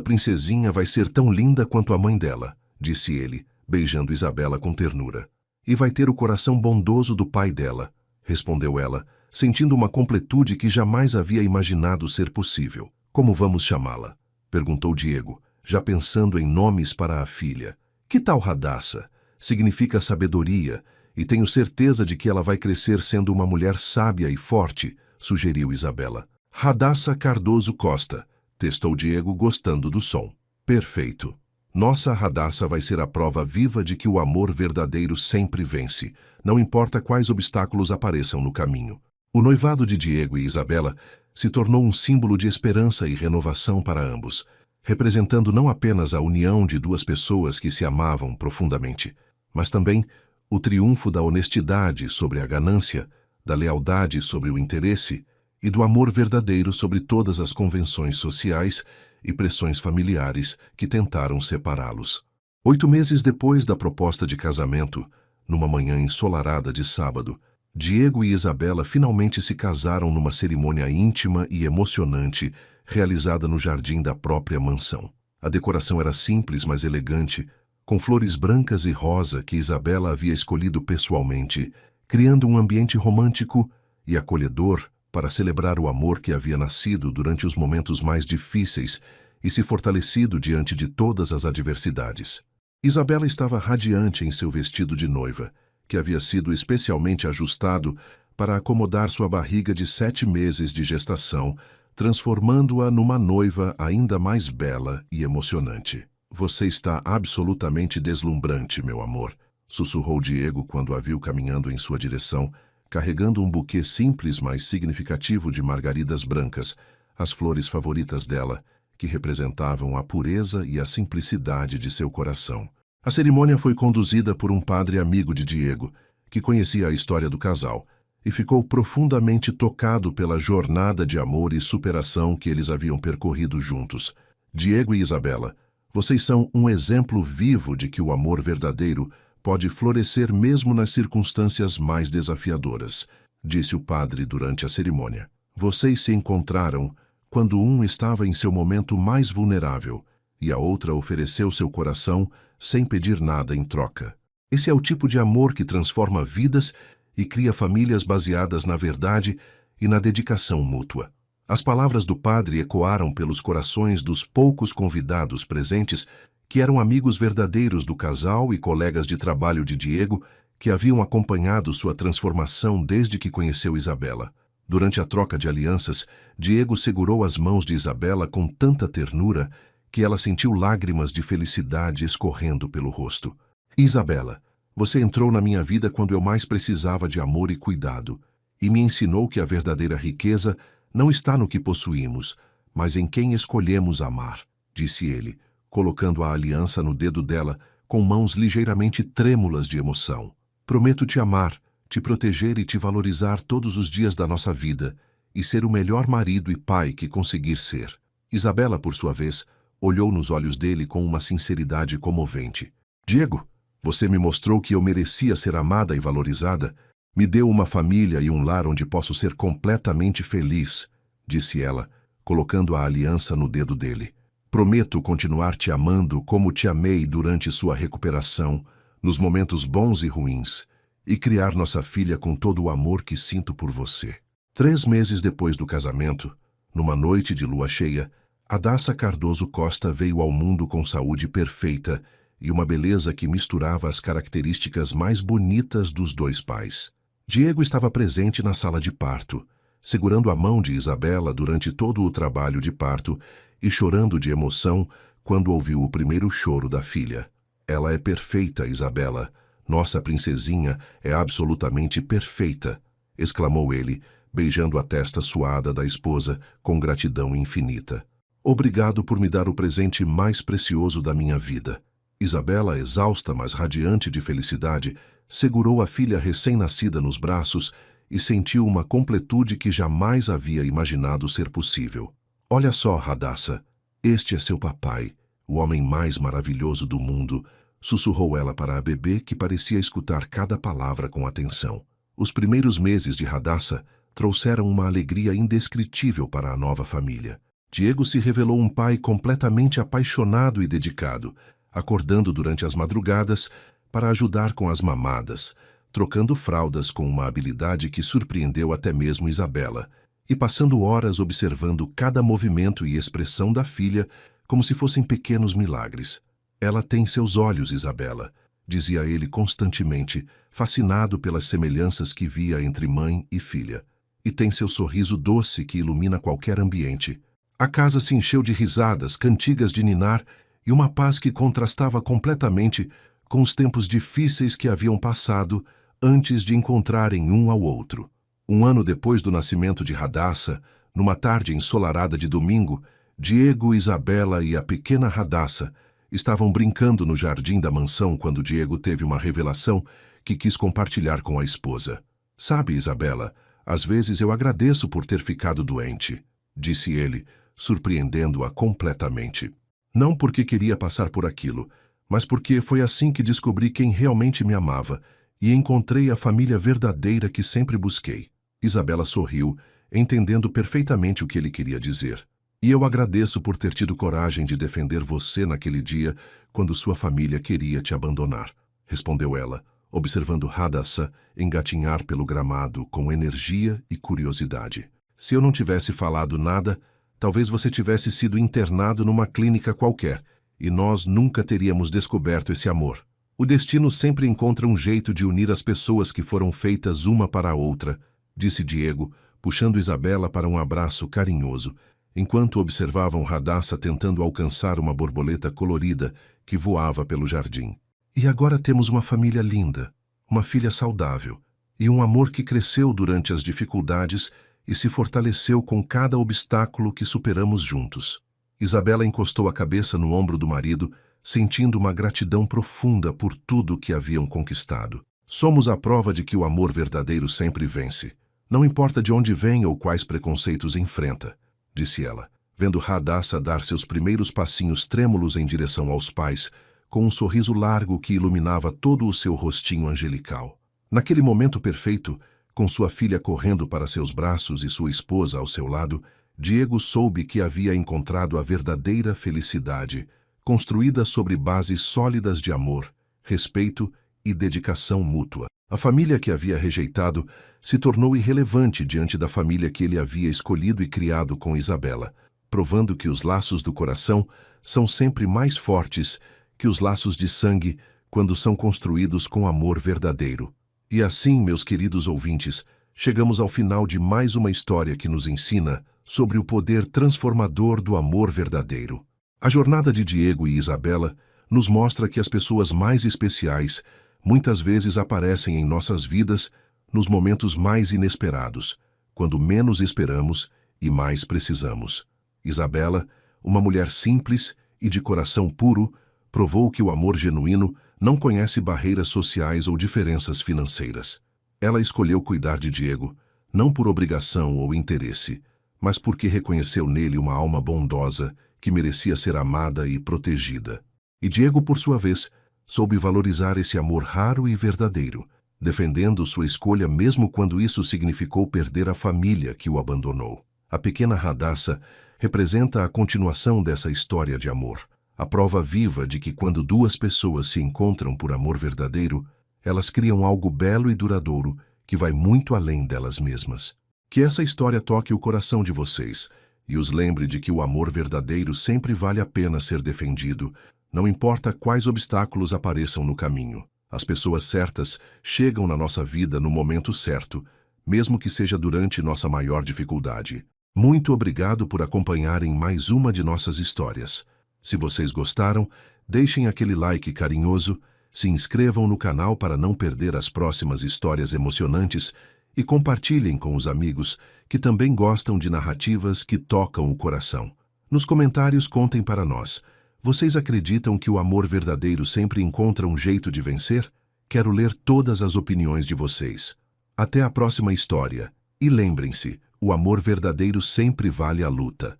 Speaker 1: princesinha vai ser tão linda quanto a mãe dela, disse ele, beijando Isabela com ternura. E vai ter o coração bondoso do pai dela, respondeu ela, sentindo uma completude que jamais havia imaginado ser possível. Como vamos chamá-la? Perguntou Diego, já pensando em nomes para a filha. Que tal Radassa? Significa sabedoria, e tenho certeza de que ela vai crescer sendo uma mulher sábia e forte, sugeriu Isabela. Radassa Cardoso Costa, testou Diego gostando do som. Perfeito. Nossa Radassa vai ser a prova viva de que o amor verdadeiro sempre vence, não importa quais obstáculos apareçam no caminho. O noivado de Diego e Isabela se tornou um símbolo de esperança e renovação para ambos, representando não apenas a união de duas pessoas que se amavam profundamente, mas também o triunfo da honestidade sobre a ganância, da lealdade sobre o interesse e do amor verdadeiro sobre todas as convenções sociais e pressões familiares que tentaram separá-los. 8 meses depois da proposta de casamento, numa manhã ensolarada de sábado, Diego e Isabela finalmente se casaram numa cerimônia íntima e emocionante realizada no jardim da própria mansão. A decoração era simples, mas elegante, com flores brancas e rosa que Isabela havia escolhido pessoalmente, criando um ambiente romântico e acolhedor para celebrar o amor que havia nascido durante os momentos mais difíceis e se fortalecido diante de todas as adversidades. Isabela estava radiante em seu vestido de noiva, que havia sido especialmente ajustado para acomodar sua barriga de 7 meses de gestação, transformando-a numa noiva ainda mais bela e emocionante. Você está absolutamente deslumbrante, meu amor, sussurrou Diego quando a viu caminhando em sua direção, carregando um buquê simples, mas significativo de margaridas brancas, as flores favoritas dela, que representavam a pureza e a simplicidade de seu coração. A cerimônia foi conduzida por um padre amigo de Diego, que conhecia a história do casal, e ficou profundamente tocado pela jornada de amor e superação que eles haviam percorrido juntos. Diego e Isabela, vocês são um exemplo vivo de que o amor verdadeiro pode florescer mesmo nas circunstâncias mais desafiadoras, disse o padre durante a cerimônia. Vocês se encontraram quando um estava em seu momento mais vulnerável e a outra ofereceu seu coração sem pedir nada em troca. Esse é o tipo de amor que transforma vidas e cria famílias baseadas na verdade e na dedicação mútua. As palavras do padre ecoaram pelos corações dos poucos convidados presentes que eram amigos verdadeiros do casal e colegas de trabalho de Diego, que haviam acompanhado sua transformação desde que conheceu Isabela. Durante a troca de alianças, Diego segurou as mãos de Isabela com tanta ternura que ela sentiu lágrimas de felicidade escorrendo pelo rosto. Isabela, você entrou na minha vida quando eu mais precisava de amor e cuidado, e me ensinou que a verdadeira riqueza não está no que possuímos, mas em quem escolhemos amar, disse ele, colocando a aliança no dedo dela com mãos ligeiramente trêmulas de emoção. Prometo te amar, te proteger e te valorizar todos os dias da nossa vida e ser o melhor marido e pai que conseguir ser. Isabela, por sua vez, olhou nos olhos dele com uma sinceridade comovente. Diego, você me mostrou que eu merecia ser amada e valorizada. Me deu uma família e um lar onde posso ser completamente feliz, disse ela, colocando a aliança no dedo dele. Prometo continuar te amando como te amei durante sua recuperação, nos momentos bons e ruins, e criar nossa filha com todo o amor que sinto por você. 3 meses depois do casamento, numa noite de lua cheia, Radassa Cardoso Costa veio ao mundo com saúde perfeita e uma beleza que misturava as características mais bonitas dos dois pais. Diego estava presente na sala de parto, segurando a mão de Isabela durante todo o trabalho de parto e chorando de emoção quando ouviu o primeiro choro da filha. Ela é perfeita, Isabela. Nossa princesinha é absolutamente perfeita, exclamou ele, beijando a testa suada da esposa com gratidão infinita. Obrigado por me dar o presente mais precioso da minha vida. Isabela, exausta, mas radiante de felicidade, segurou a filha recém-nascida nos braços e sentiu uma completude que jamais havia imaginado ser possível. Olha só, Hadassah, este é seu papai, o homem mais maravilhoso do mundo, sussurrou ela para a bebê que parecia escutar cada palavra com atenção. Os primeiros meses de Hadassah trouxeram uma alegria indescritível para a nova família. Diego se revelou um pai completamente apaixonado e dedicado, acordando durante as madrugadas para ajudar com as mamadas, trocando fraldas com uma habilidade que surpreendeu até mesmo Isabela, e passando horas observando cada movimento e expressão da filha como se fossem pequenos milagres. Ela tem seus olhos, Isabela, dizia ele constantemente, fascinado pelas semelhanças que via entre mãe e filha. E tem seu sorriso doce que ilumina qualquer ambiente. A casa se encheu de risadas, cantigas de ninar e uma paz que contrastava completamente com os tempos difíceis que haviam passado antes de encontrarem um ao outro. Um ano depois do nascimento de Hadassah, numa tarde ensolarada de domingo, Diego, Isabela e a pequena Hadassah estavam brincando no jardim da mansão quando Diego teve uma revelação que quis compartilhar com a esposa. Sabe, Isabela, às vezes eu agradeço por ter ficado doente, disse ele, surpreendendo-a completamente. Não porque queria passar por aquilo, mas porque foi assim que descobri quem realmente me amava e encontrei a família verdadeira que sempre busquei. Isabela sorriu, entendendo perfeitamente o que ele queria dizer. E eu agradeço por ter tido coragem de defender você naquele dia quando sua família queria te abandonar, respondeu ela, observando Hadassah engatinhar pelo gramado com energia e curiosidade. Se eu não tivesse falado nada, talvez você tivesse sido internado numa clínica qualquer, e nós nunca teríamos descoberto esse amor. O destino sempre encontra um jeito de unir as pessoas que foram feitas uma para a outra, disse Diego, puxando Isabela para um abraço carinhoso, enquanto observavam Hadassah tentando alcançar uma borboleta colorida que voava pelo jardim. E agora temos uma família linda, uma filha saudável, e um amor que cresceu durante as dificuldades e se fortaleceu com cada obstáculo que superamos juntos. Isabela encostou a cabeça no ombro do marido, sentindo uma gratidão profunda por tudo que haviam conquistado. Somos a prova de que o amor verdadeiro sempre vence. Não importa de onde vem ou quais preconceitos enfrenta, disse ela, vendo Hadassah dar seus primeiros passinhos trêmulos em direção aos pais, com um sorriso largo que iluminava todo o seu rostinho angelical. Naquele momento perfeito, com sua filha correndo para seus braços e sua esposa ao seu lado, Diego soube que havia encontrado a verdadeira felicidade, construída sobre bases sólidas de amor, respeito e dedicação mútua. A família que havia rejeitado se tornou irrelevante diante da família que ele havia escolhido e criado com Isabela, provando que os laços do coração são sempre mais fortes que os laços de sangue quando são construídos com amor verdadeiro. E assim, meus queridos ouvintes, chegamos ao final de mais uma história que nos ensina sobre o poder transformador do amor verdadeiro. A jornada de Diego e Isabela nos mostra que as pessoas mais especiais muitas vezes aparecem em nossas vidas nos momentos mais inesperados, quando menos esperamos e mais precisamos. Isabela, uma mulher simples e de coração puro, provou que o amor genuíno não conhece barreiras sociais ou diferenças financeiras. Ela escolheu cuidar de Diego, não por obrigação ou interesse, mas porque reconheceu nele uma alma bondosa que merecia ser amada e protegida. E Diego, por sua vez, soube valorizar esse amor raro e verdadeiro, defendendo sua escolha mesmo quando isso significou perder a família que o abandonou. A pequena Hadassah representa a continuação dessa história de amor, a prova viva de que quando duas pessoas se encontram por amor verdadeiro, elas criam algo belo e duradouro que vai muito além delas mesmas. Que essa história toque o coração de vocês e os lembre de que o amor verdadeiro sempre vale a pena ser defendido, não importa quais obstáculos apareçam no caminho. As pessoas certas chegam na nossa vida no momento certo, mesmo que seja durante nossa maior dificuldade. Muito obrigado por acompanharem mais uma de nossas histórias. Se vocês gostaram, deixem aquele like carinhoso, se inscrevam no canal para não perder as próximas histórias emocionantes e compartilhem com os amigos que também gostam de narrativas que tocam o coração. Nos comentários contem para nós. Vocês acreditam que o amor verdadeiro sempre encontra um jeito de vencer? Quero ler todas as opiniões de vocês. Até a próxima história. E lembrem-se, o amor verdadeiro sempre vale a luta.